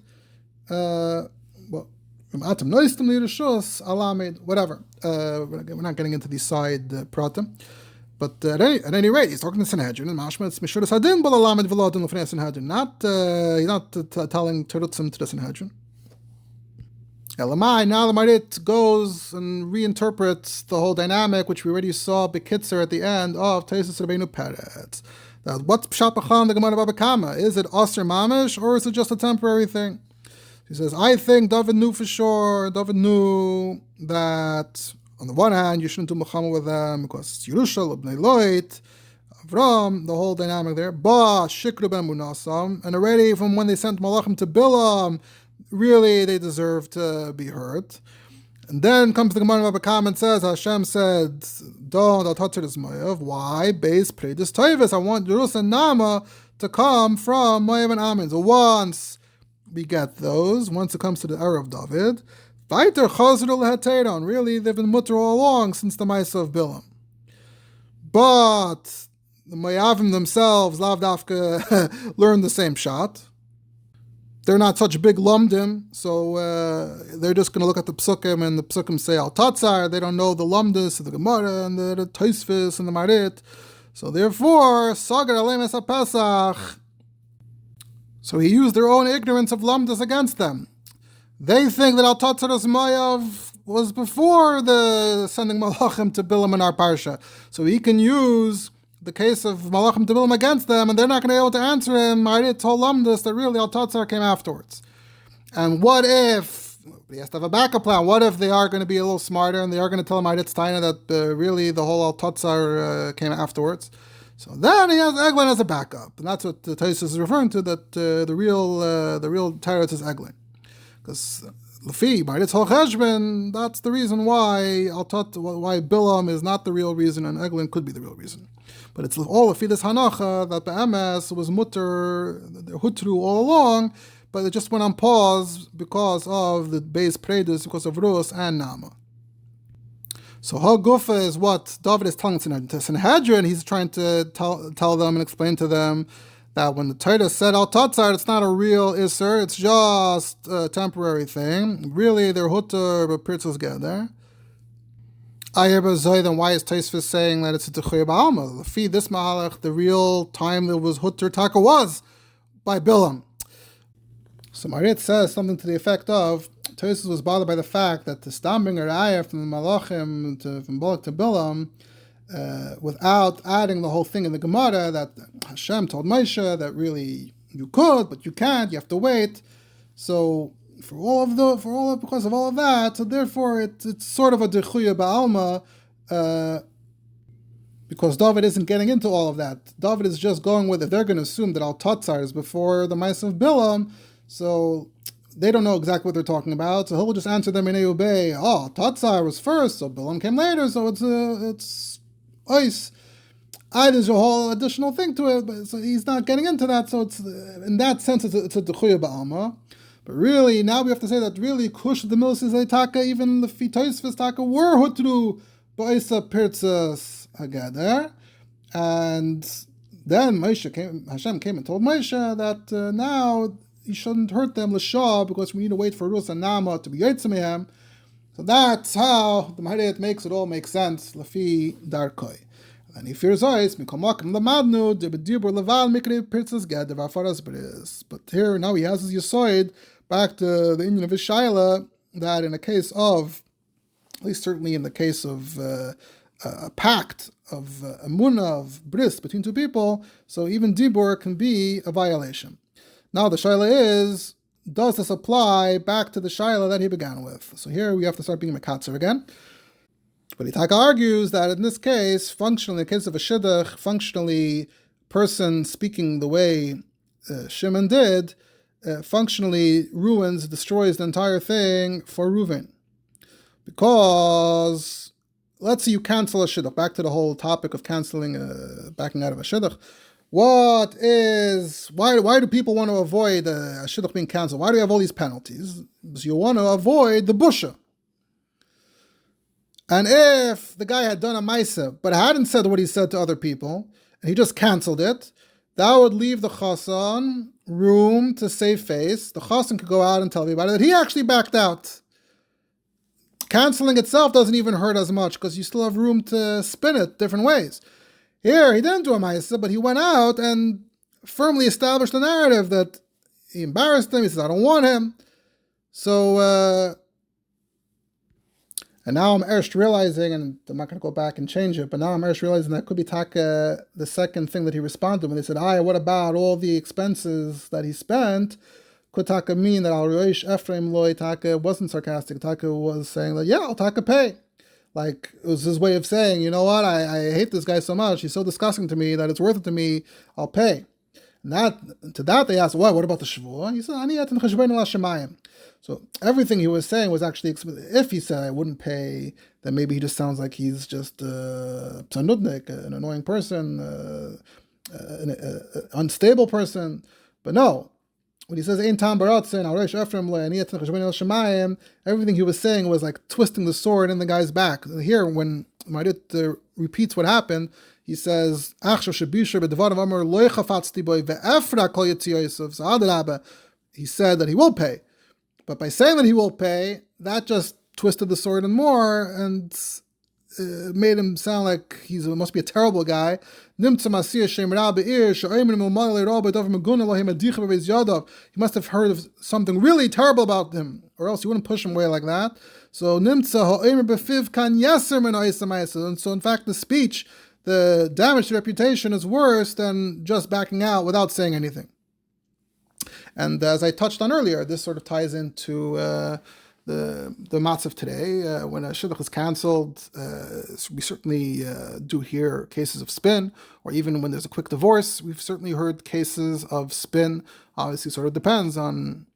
Well, from atam noistim li reshus alamed. Whatever. We're not getting into these side pratim. But at any rate, he's talking to Sanhedrin, and Mashma, it's Mishudas Hadin, but Alamed V'Lodin L'fnei Sanhedrin. He's not telling Terutzim to the Sanhedrin. Elamai, now the Maharit goes and reinterprets the whole dynamic, which we already saw Bekitzer at the end of Tosfos Rabbeinu Peretz. What's Pshat B'chan the Gemara Baba Kama? Is it Aser Mamish, or is it just a temporary thing? He says, I think Dovid knew for sure. Dovid knew that on the one hand, you shouldn't do Muhammad with them because it's Yerusha, Lebnei Loit, Avram, the whole dynamic there. Ba, Shikru ben Munasam. And already from when they sent Malachim to Bilam, really they deserve to be hurt. And then comes the Gemara of Abakam and says, Hashem said, don't, I'll touch it as Moav. Why? Base Predis Toivis. I want Yerusha and Nama to come from Moav and Ammon. So once we get those, once it comes to the era of Dovid, really, they've been mutter all along since the Maisa of Bilam. But the Moavim themselves, Lav Dafka, learned the same shot. They're not such big lumdim, so they're just going to look at the psukim, and the psukim say Al Tatzar. They don't know the lumdis, the Gemara, and the Tosfos, and the Maharit. So therefore, Sagar Aleim Es HaPesach. So he used their own ignorance of lumdis against them. They think that Al Tatzaras Moav was before the sending Malachim to Bilam in our Parsha. So he can use the case of Malachim to Bilam against them, and they're not going to be able to answer him. Maharit told Lamdus that really Al Tatzar came afterwards. And what if, he has to have a backup plan, what if they are going to be a little smarter and they are going to tell Maharit Steiner that really the whole Al Tatzar came afterwards? So then he has Eglin as a backup. And that's what the Tosfos is referring to, that the real Teretz is Eglin. Because Lefi, Maharit's whole cheshbon, that's the reason why Bilam is not the real reason and Eglin could be the real reason. But it's all Lefi this Hanacha that Be'emes was mutter, hutru all along, but it just went on pause because of the base predus, because of Rus and Nama. So Gufa is what Dovid is telling to Sanhedrin. He's trying to tell them and explain to them that when the Torah said Al Tatzar, it's not a real Isser, it's just a temporary thing. Really, they're Hutter, but Pirtzos together. Then why is Tosfos saying that it's a Techuya Ba'alma? Lefi this Mahalach, the real time that was Hutter Taka was by Bilam. So Maharit says something to the effect of, Tosfos was bothered by the fact that the Stambing Raya from the Malachim from Balak to Bilam, without adding the whole thing in the Gemara that Hashem told Moshe that really you could, but you can't. You have to wait. So because of all of that, so therefore it's sort of a dechuya ba'alma, because Dovid isn't getting into all of that. Dovid is just going with, if they're going to assume that Al-Tatzar is before the mice of Bilam, so they don't know exactly what they're talking about, so he'll just answer them in Eubei, Tatzar was first, so Bilam came later, so it's ice. There's a whole additional thing to it, but so he's not getting into that, so it's, in that sense, it's a dechuya ba'alma. But really, now we have to say that really, Kush the Milsis Taka, even the Fitoisvis Taka were Hutru Ba'isa Pirtzas Hagader. And then Hashem came and told Moshe that now you shouldn't hurt them, L'shah, because we need to wait for Rus and Nama to be Yitzmehem. So that's how the Maharit makes it all make sense, Lafi Darkoi. And if you're Zois, Mikomakim Lamadnu, Dibur Laval Mikri Pirtzas Gad, Vafaras Bris. But here now he has his Yosoid back to the Indian of his Shaila, that in a case of, at least certainly in the case of a pact of Amunah, of bris between two people, so even Dibur can be a violation. Now the Shaila is, does this apply back to the Shaila that he began with? So here we have to start being Mekatzer again. But Itaka argues that in this case, functionally, in the case of a Shidduch, functionally, person speaking the way Shimon did, functionally destroys the entire thing for Reuven. Because, let's say you cancel a Shidduch, back to the whole topic of canceling, backing out of a Shidduch. Why do people want to avoid a Shidduch being canceled? Why do you have all these penalties? Because you want to avoid the busha. And if the guy had done a Maisa, but hadn't said what he said to other people, and he just canceled it, that would leave the Chassan room to save face. The Chassan could go out and tell everybody that he actually backed out. Canceling itself doesn't even hurt as much because you still have room to spin it different ways. Here, he didn't do a Maisa, but he went out and firmly established the narrative that he embarrassed him. He says, I don't want him. So, and now I'm erst realizing, and I'm not going to go back and change it, but now I'm erst realizing that could be Taka, the second thing that he responded when they said, what about all the expenses that he spent? Could Taka mean that Al Roish Ephraim Loi Taka wasn't sarcastic? Taka was saying that, I'll Taka pay. Like, it was his way of saying, you know what, I hate this guy so much, he's so disgusting to me that it's worth it to me, I'll pay. And to that they asked, what about the Shavuot? He said, Ani etin cheshbein al Hashemayim. So everything he was saying was actually, if he said I wouldn't pay, then maybe he just sounds like he's just a psanudnik, an annoying person, an unstable person. But no, when he says Ein tam baratzin al reish Ephraim le ani etin cheshbein al Shemayim, everything he was saying was like twisting the sword in the guy's back. Here, when Maharit repeats what happened, he says, he said that he will pay. But by saying that he will pay, that just twisted the sword and more, and made him sound like he must be a terrible guy. He must have heard of something really terrible about him, or else he wouldn't push him away like that. So, and so in fact, the speech, the damage to reputation is worse than just backing out without saying anything. And as I touched on earlier, this sort of ties into the matzav today. When a shidduch is canceled, we certainly do hear cases of spin, or even when there's a quick divorce, we've certainly heard cases of spin. Obviously, sort of depends on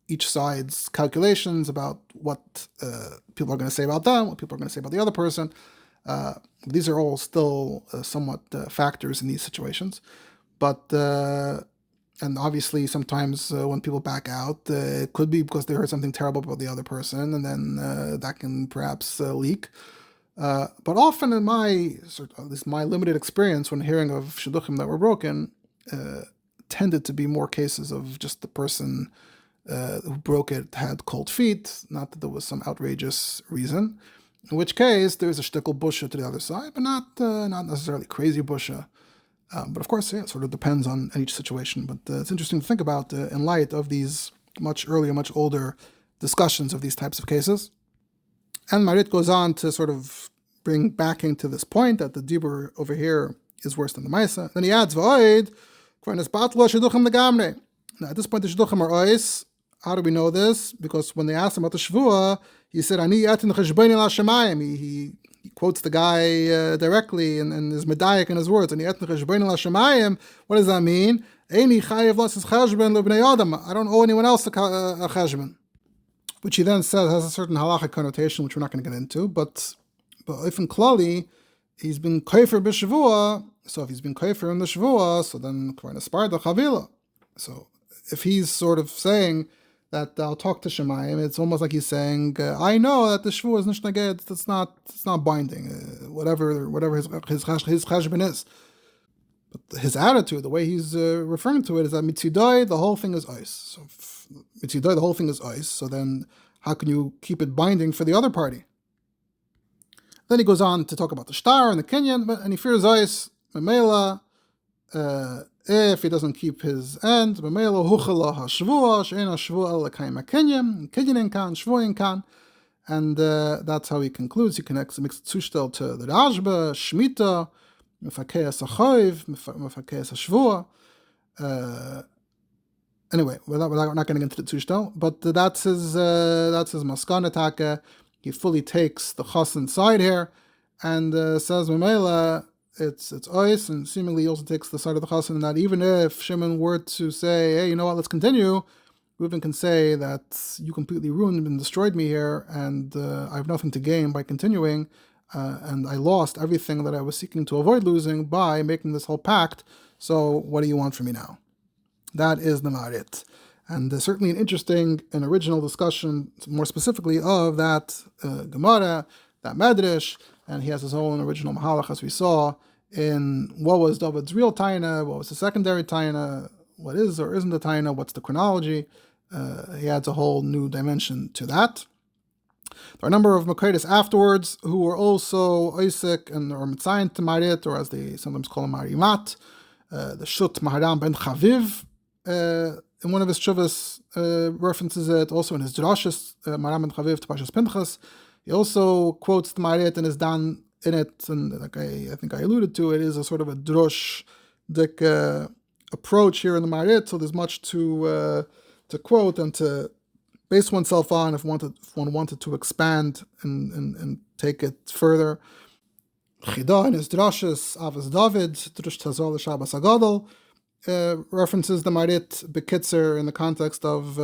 each side's calculations about what people are going to say about them, what people are going to say about the other person. These are all still somewhat factors in these situations. But, and obviously sometimes when people back out, it could be because they heard something terrible about the other person, and then that can perhaps leak. But often in my, at least my limited experience when hearing of shidduchim that were broken, tended to be more cases of just the person who broke it had cold feet, not that there was some outrageous reason. In which case, there's a shtickle busha to the other side, but not necessarily crazy busha. But of course, it sort of depends on each situation. But it's interesting to think about in light of these much earlier, much older discussions of these types of cases. And Maharit goes on to sort of bring backing to this point that the dibur over here is worse than the Maisa. Then he adds, V'oid, now at this point the Shidduchim are ois. How do we know this? Because when they asked him about the Shavua, he said, Ani yatin cheshboni la shamayim. He quotes the guy directly and is medayik in his words. Ani yatin cheshboni la shamayim. What does that mean? Eini chayev lasses cheshbon lebnei adam. I don't owe anyone else a cheshbon. Which he then says has a certain halachic connotation, which we're not going to get into. But if in klali, he's been kofer b'shavua. So if he's been kofer in the shavua, so then k'var nespar the chavila. So if he's sort of saying that I'll talk to Shemayim, it's almost like he's saying, I know that the shvu is nishnaged, it's not binding, whatever his cheshbon is. But his attitude, the way he's referring to it, is that mitzidai, the whole thing is ice. So mitzidai, the whole thing is ice. So then how can you keep it binding for the other party? Then he goes on to talk about the shtar and the kinyan, and he fears ice, memela, if he doesn't keep his end, memela huchala hashvua, she'ena shvua l'kayim ha'kinyan, kinyanin kan, shvuin kan, and that's how he concludes. He connects the mixed zushtel to the Rashba, Shmita, Mefakeas ha'choiv, Mefakeas ha'shvua. Anyway, we're not getting into the zushtel, but that's his maskana taka. He fully takes the chas inside here, and says memela, it's ois, and seemingly he also takes the side of the chassan, that even if Shimon were to say, hey, you know what, let's continue, Reuven can say that you completely ruined and destroyed me here, and I have nothing to gain by continuing, and I lost everything that I was seeking to avoid losing by making this whole pact, so what do you want from me now? That is the Maharit. And certainly an interesting and original discussion, more specifically, of that Gemara, that midrash, and he has his own original mahalach, as we saw, in what was Dovid's real taina, what was the secondary taina, what is or isn't the taina, what's the chronology. He adds a whole new dimension to that. There are a number of Maharit afterwards who were also Isaac and or Mitzayin to Maharit, or as they sometimes call him Marimat, the Shut Maharam ben Chaviv, in one of his shuvas references it, also in his drashas, Maharam ben Chaviv to Parshas Pinchas. He also quotes the Maharit and is done in it, and like I think I alluded to, it is a sort of a drosh-dik approach here in the Maharit, so there's much to quote and to base oneself on if one wanted to expand and take it further. Chida in his drashas, Avos Dovid, Drush Tazol Shabbos Agadol, references the Maharit Bekitzer in the context of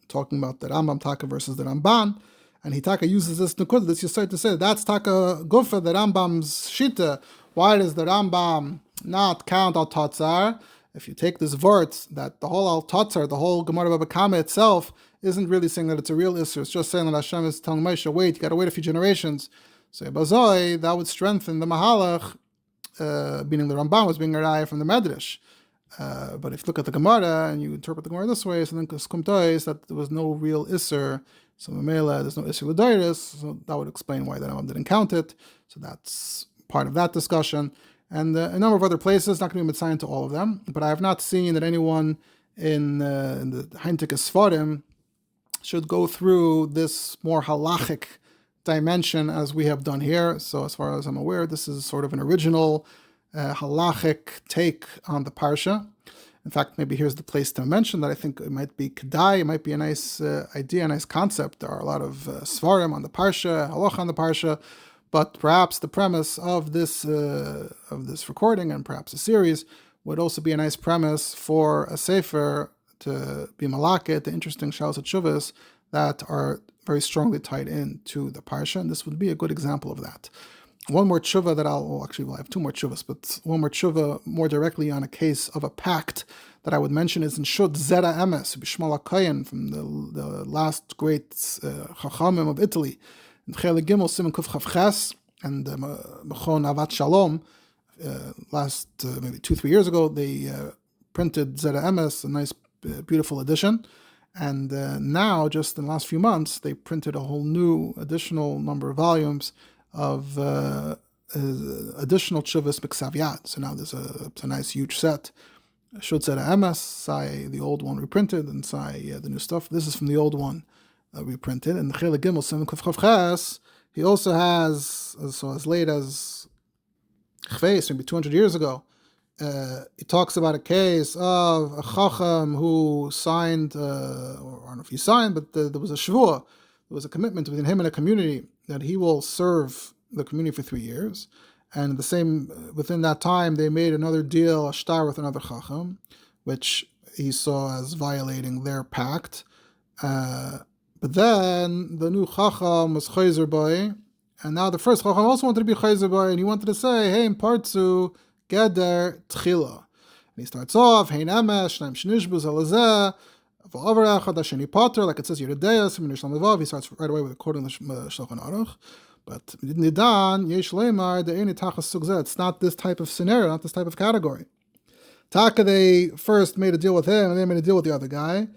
talking about the Rambam Taka versus the Ramban, and he Taka uses this Nukud, this Yisrael to say that's Taka Gufa, the Rambam's Shita. Why does the Rambam not count al Tatzar? If you take this vort, that the whole al Tatzar, the whole Gemara Baba Kama itself, isn't really saying that it's a real Isser, it's just saying that Hashem is telling Moshe, wait, you gotta wait a few generations. So Bazoi, that would strengthen the Mahalach, meaning the Rambam was being a raya from the midrash. But if you look at the Gemara and you interpret the Gemara this way, so then Kuskumtois, that there was no real Isser, so Mamela, there's no Isser L'Dairis, so that would explain why the Rambam didn't count it. So that's part of that discussion. And a number of other places, not going to be mitzayin to all of them, but I have not seen that anyone in the Heintik Sfarim should go through this more halachic dimension as we have done here. So as far as I'm aware, this is sort of an original halachic take on the Parsha. In fact, maybe here's the place to mention that I think it might be Kedai, it might be a nice idea, a nice concept. There are a lot of Svarim on the Parsha, Halacha on the Parsha, but perhaps the premise of this recording and perhaps a series would also be a nice premise for a sefer to be malaket, the interesting shalos and shuvas that are very strongly tied into the Parsha, and this would be a good example of that. One more tshuva that I have two more tshuvas, but one more tshuva more directly on a case of a pact that I would mention is in Shud Zera Emes, Bishmal HaKayin, from the last great Chachamim of Italy, in Chele Gimel Siman Kuf Chav Ches, and Mechon Avat Shalom, last maybe 2-3 years ago, they printed Zera Emes, a nice, beautiful edition. And now, just in the last few months, they printed a whole new additional number of volumes of additional tshuvas b'ksav yad. So now there's a nice huge set. Shud Zera Emes, Sai, the old one reprinted, and Sai, the new stuff. This is from the old one reprinted. And the Chele Gimel Siman Kuf Chav Ches He also has, so as late as Chveis, maybe 200 years ago, he talks about a case of a chacham who signed, or I don't know if he signed, but there was a shvuah, there was a commitment between him and a community that he will serve the community for 3 years. And the same, within that time, they made another deal, a shtar with another chacham, which he saw as violating their pact. But then the new chacham was chayzer boy, and now the first chacham also wanted to be chayzer boy, and he wanted to say, hey, in partzu, geder tchila. And he starts off, hein emes, shnaim shnishbuz alazeh, v'avar echad hasheni pater, like it says Yeridea, Simonish Lamav, he starts right away with quoting the Shulchan Aruch. But Nidan, Yesh Leimar, the Eini Tachas Sugzeh, it's not this type of scenario, not this type of category. Taka, they first made a deal with him, and they made a deal with the other guy.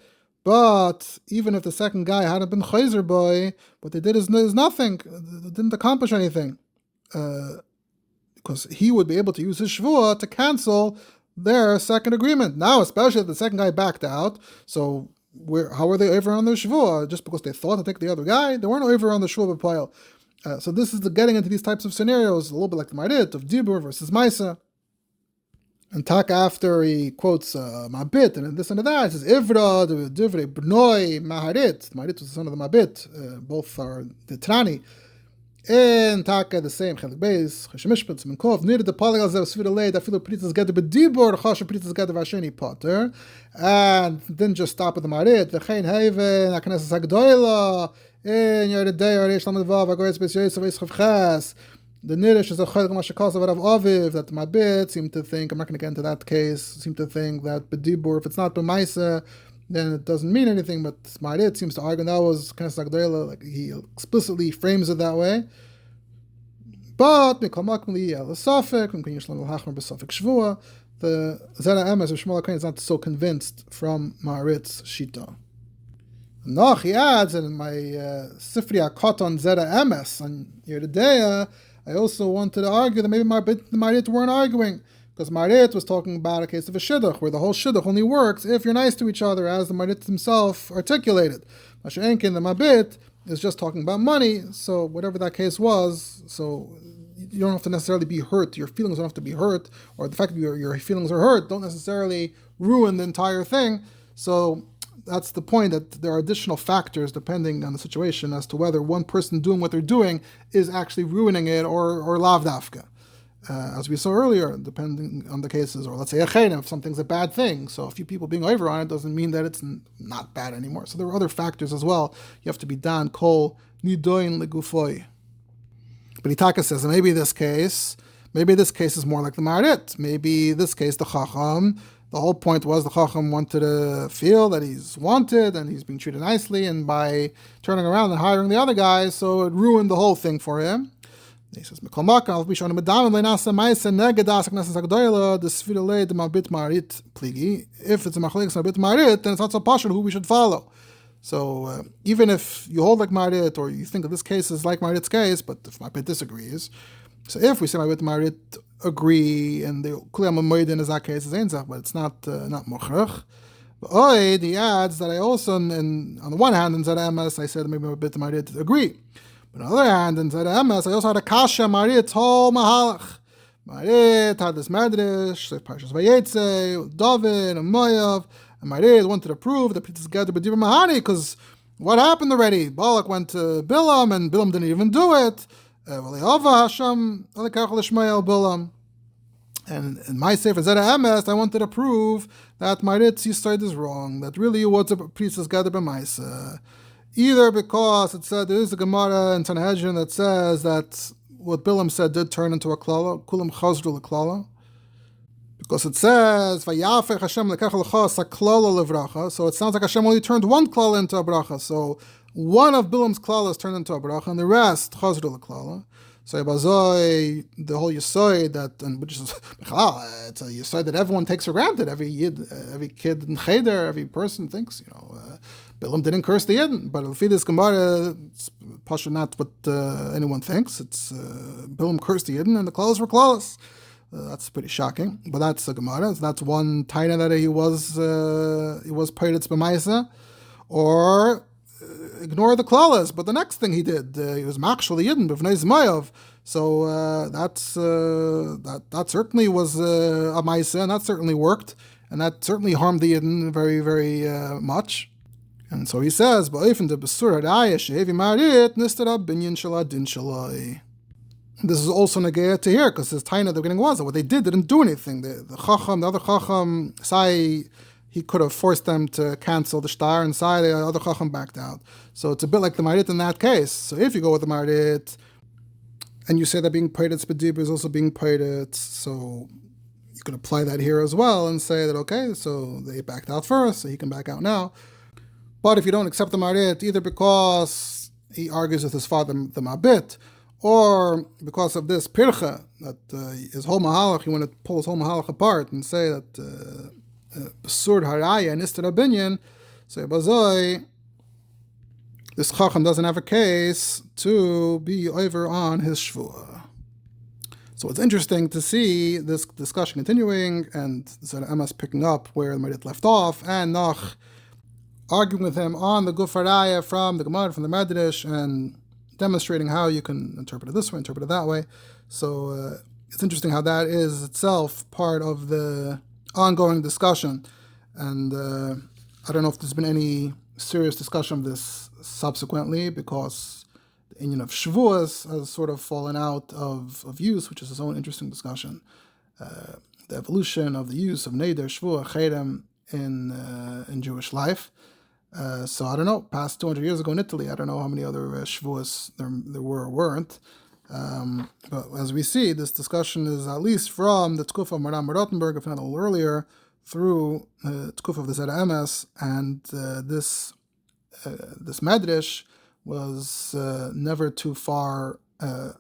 But even if the second guy hadn't been Chayzer boy, what they did is nothing. It didn't accomplish anything. Because he would be able to use his shvuah to cancel their second agreement. Now, especially if the second guy backed out, so how were they over on their shvuah? Just because they thought to take the other guy? They weren't over on the shvuah b'poil. So this is getting into these types of scenarios, a little bit like the Maharit of Dibur versus Maisa. And Tak after he quotes Mabit and this and that, he says Ivra, Divrei, Bnoi, Maharit. Maharit was the son of the Mabit. Both are the Trani. And Taka the same, Chelik Beis, Cheshemishpitz, Menkov, needed the Polygal Zev Svidalei, that Philo Pritzes Geder Bedibor, Choshe Pritzes Geder Vasheni Potter. And didn't just stop with the Maharit, the Chain Haven, Akanesas Agdoila, in Yeridei, Arish Lamadvav, Agoretz Beis Yosef, Eis Chavches. The Niddish is a Chelik Mashakos of Aviv, that the Mabit seem to think, I'm not going to get into that case, seem to think that Bedibor, if it's not B'maisa, then it doesn't mean anything, but Maharit seems to argue that was Knesset Agdoila, like he explicitly frames it that way. But the Zera Emes of Shmuel HaKohen is not so convinced from Maharit's Shita. Noch, he adds, and in my Sifri HaKot on Zera Emes, on Yeridea, I also wanted to argue that maybe the Maharit weren't arguing, because Maharit was talking about a case of a shidduch, where the whole shidduch only works if you're nice to each other, as the Maharit himself articulated. Masha'enkin, the Mabit, is just talking about money, so whatever that case was, so you don't have to necessarily be hurt, your feelings don't have to be hurt, or the fact that your feelings are hurt don't necessarily ruin the entire thing. So that's the point, that there are additional factors depending on the situation as to whether one person doing what they're doing is actually ruining it or lav dafka. As we saw earlier, depending on the cases, or let's say if something's a bad thing, so a few people being over on it doesn't mean that it's not bad anymore. So there are other factors as well. You have to be dan kol nidoin legufoi. But Itaka says, maybe this case is more like the Maharit. Maybe this case, the Chacham, the whole point was the Chacham wanted to feel that he's wanted and he's being treated nicely, and by turning around and hiring the other guy, so it ruined the whole thing for him. He says, if it's a machlekes Mabit Maharit, then it's not so partial who we should follow. So even if you hold like Maharit, or you think that this case is like Maharit's case, but if Mabit disagrees, so if we say Mabit Maharit agree, and the Kuliyam Moedin is that case is Einzach, but it's not Mochrach. But he adds that I also, on the one hand, in Zera Emes, I said maybe Mabit Maharit agree. But on the other hand, in Zera Emes, I also had a kasha Maharit's whole mahalach. Maharit had this midrash, Parshas Vayetze, Dovid, and Moav, and Maharit wanted to prove that Pritzes Geder B'Dibur Mahani, because what happened already? Balak went to Bilam, and Bilam didn't even do it. Hashem, Bilam. And in my sefer Zera Emes, I wanted to prove that Maharit's side is wrong, that really it was a Pritzes Geder B'Maisa. Either because it said, there is a Gemara in Sanhedrin that says that what Bilam said did turn into a klala, kulam chazru l'klala, because it says, Vayafech Hashem lekach l'chas klala levracha, so it sounds like Hashem only turned one klala into a bracha, so one of Bilam's klalas turned into a bracha, and the rest chazru l'klala. So Yabazoi, the whole Yisoid that, and which is it's a Yisoid that everyone takes for granted. Every yid, every kid in Cheder, every person thinks, Bilam didn't curse the Yidden, but if this Gemara, it's Parsha not what anyone thinks. It's Bilam cursed the Yidden, and the klalos were klalos. That's pretty shocking, but that's the Gemara. So that's one taina that he was Pirates B'Maisa, or ignore the klalas. But the next thing he did, he was makshal yidden b'vnei Moav. So that certainly was a ma'isa, and that certainly worked, and that certainly harmed the yidden very, very much. And so he says, "Ba'ifin de besur haraya she'evi Maharit nistara binyan shala din shalai." This is also negaya to here, because his taina at the beginning was that what they did didn't do anything. The other chacham, say he could have forced them to cancel the shtar, and say the other chacham backed out. So it's a bit like the Maharit in that case. So if you go with the Maharit, and you say that being paid spedibra is also being paid, so you can apply that here as well and say that, okay, so they backed out first, so he can back out now. But if you don't accept the Maharit, either because he argues with his father, the Mabit, or because of this pircha, that his whole mahalach, you want to pull his whole mahalach apart and say that besur haraya and istara binyan, so bazoi, this chacham doesn't have a case to be over on his shvuah. So it's interesting to see this discussion continuing, and Zera Emes picking up where the Maharit left off, and Nach arguing with him on the guf haraya from the Gemara, from the midrash, and demonstrating how you can interpret it this way, interpret it that way. So it's interesting how that is itself part of the ongoing discussion. And I don't know if there's been any serious discussion of this subsequently, because the Inyan of Shavuos has sort of fallen out of use, which is its own interesting discussion. The evolution of the use of Neder, Shavuot, Cherem in Jewish life. So I don't know, past 200 years ago in Italy, I don't know how many other Shavuos there were or weren't. But as we see, this discussion is at least from the Tkuf of Maharam of Rothenburg, if not a little earlier, through the Tkuf of the Zera Emes, and this midrash was never too far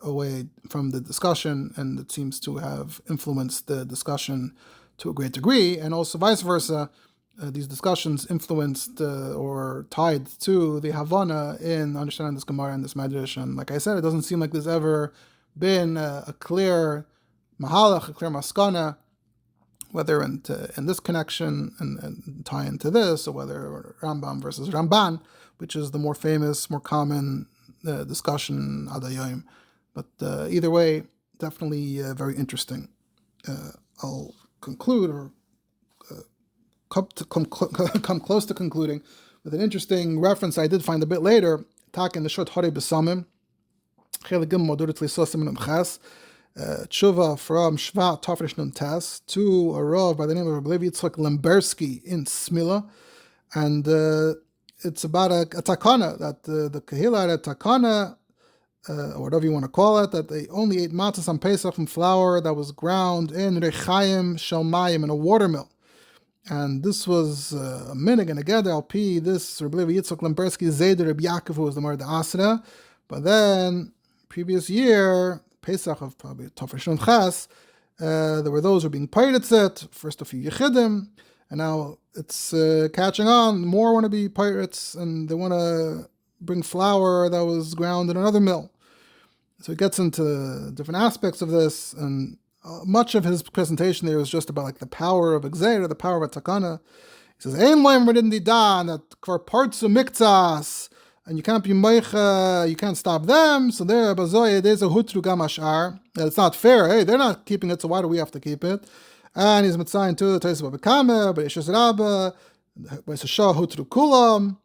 away from the discussion, and it seems to have influenced the discussion to a great degree, and also vice versa. These discussions influenced or tied to the Havana in understanding this Gemara and this midrash. And like I said, it doesn't seem like there's ever been a clear mahalach, a clear maskana, whether in this connection and tie into this, or whether Rambam versus Ramban, which is the more famous, more common discussion adayim. But either way, definitely very interesting. I'll conclude, or come close to concluding, with an interesting reference I did find a bit later. Tak in the Shot Hare Besamim, Chelik Gimel Modurit Lisosim and Mches, Tshuva from Shvat Tafresh Nun Tes, to a Rav by the name of Rabbi Yitzchak Lembersky in Smila, and it's about a takana, that the Kehila had a takana, or whatever you want to call it, that they only ate matzahs on Pesach from flour that was ground in Rechayim Shalmayim, in a watermill. And this was a minig and a geder al-pi, this Rabbi Yitzchak Lembersky Zeder Rabbi Yaakov, who was the Mar de Asra. But then, previous year, Pesach of probably Tafresh Nun Ches, there were those who were being pirates, first a few Yechidim, and now it's catching on. More want to be pirates, and they want to bring flour that was ground in another mill. So it gets into different aspects of this, and much of his presentation there was just about like the power of Exer, the power of a takana. He says, "Ein loim redin didan, that kvar parts of miktsas, and you can't be meicha, you can't stop them. So there, bazoy, there's a hutru gamashar, that it's not fair. Hey, they're not keeping it, so why do we have to keep it?" And he's mitzayin to the Tais of Abekame, but Yeshus Rabba, by Sashah hutru kulam,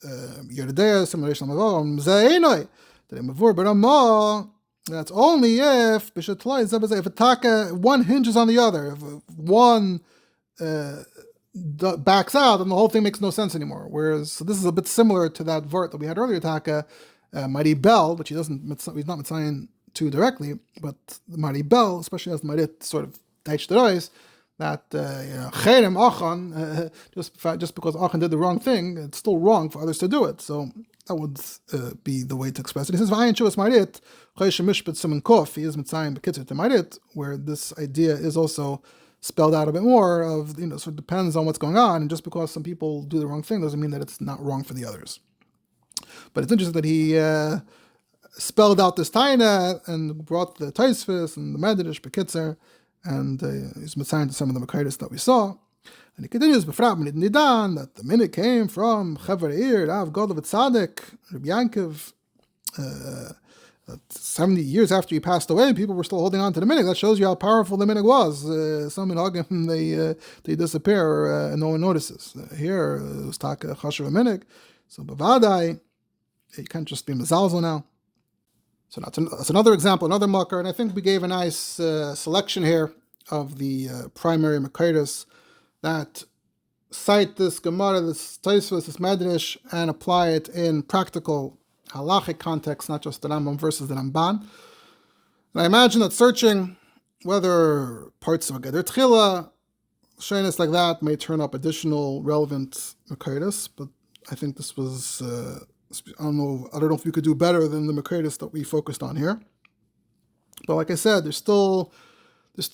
Yerdea, simulation of Mavom, Zainoi, the Mavur Barama. That's only if if a taka, one hinges on the other. If one backs out, then the whole thing makes no sense anymore. Whereas, so this is a bit similar to that vert that we had earlier, taka, Mighty Bell, which he's not mitzayin to directly, but the Mighty Bell, especially as the Maharit sort of teach the rois, that Cherem Achan, just because Achan did the wrong thing, it's still wrong for others to do it. So that would be the way to express it. He says, "V'ayin shuas Maharit, choyeshem mishpat siman kof." He is mitzayim b'kitzur to Maharit, where this idea is also spelled out a bit more. Of so it depends on what's going on, and just because some people do the wrong thing doesn't mean that it's not wrong for the others. But it's interesting that he spelled out this taina and brought the Taisvis and the midrash b'kitzur, and he's mitzayim to some of the Maharis that we saw. And he continues, Nidan, that the minute came from Chaver Ir, Rav Godel Tzaddik, Rabbi Yankov, 70 years after he passed away, people were still holding on to the minhag. That shows you how powerful the minhag was. Some minhagim, they disappear and no one notices. Here, it was taka chashuv minhag. So bavadai, you can't just be mezalzel now. So that's another example, another makar, and I think we gave a nice selection here of the primary makaitis that cite this Gemara, this Tosfos, this midrash, and apply it in practical halachic context, not just the Rambam versus the Ramban. And I imagine that searching whether parts of a Geder Tchila, shaynis like that, may turn up additional relevant makaitis, but I think this was, I don't know if we could do better than the makaitis that we focused on here. But like I said, there's still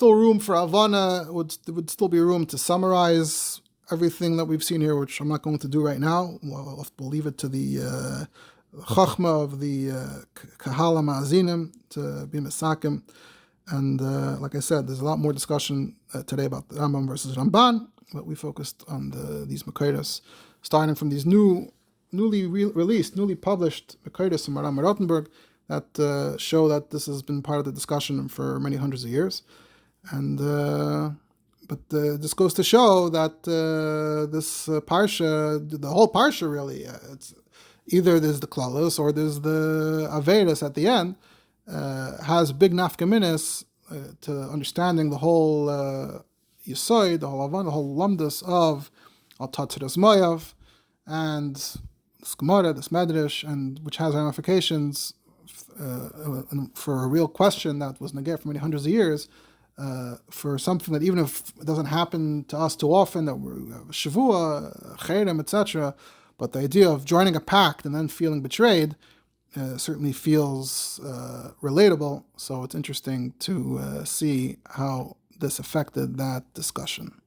room for Havana. There would still be room to summarize everything that we've seen here, which I'm not going to do right now. We'll leave it to the Chachma of the Kahala Ma'azinim to be Mesakim. And like I said, there's a lot more discussion today about the Rambam versus Ramban, but we focused on these makaitis, starting from these newly released, newly published makaitis from Maharam of Rothenburg that show that this has been part of the discussion for many hundreds of years. And but this goes to show that this Parsha, the whole Parsha really, it's either there's the klalos or there's the avedas at the end, has big nafkaminis to understanding the whole yisoid, the whole avan, the whole lamdas of al tatziras Moav, and this Gemara, this midrash, and which has ramifications for a real question that was negate for many hundreds of years, for something that even if it doesn't happen to us too often, that we're shavua, cherem, etc., but the idea of joining a pact and then feeling betrayed certainly feels relatable. So it's interesting to see how this affected that discussion.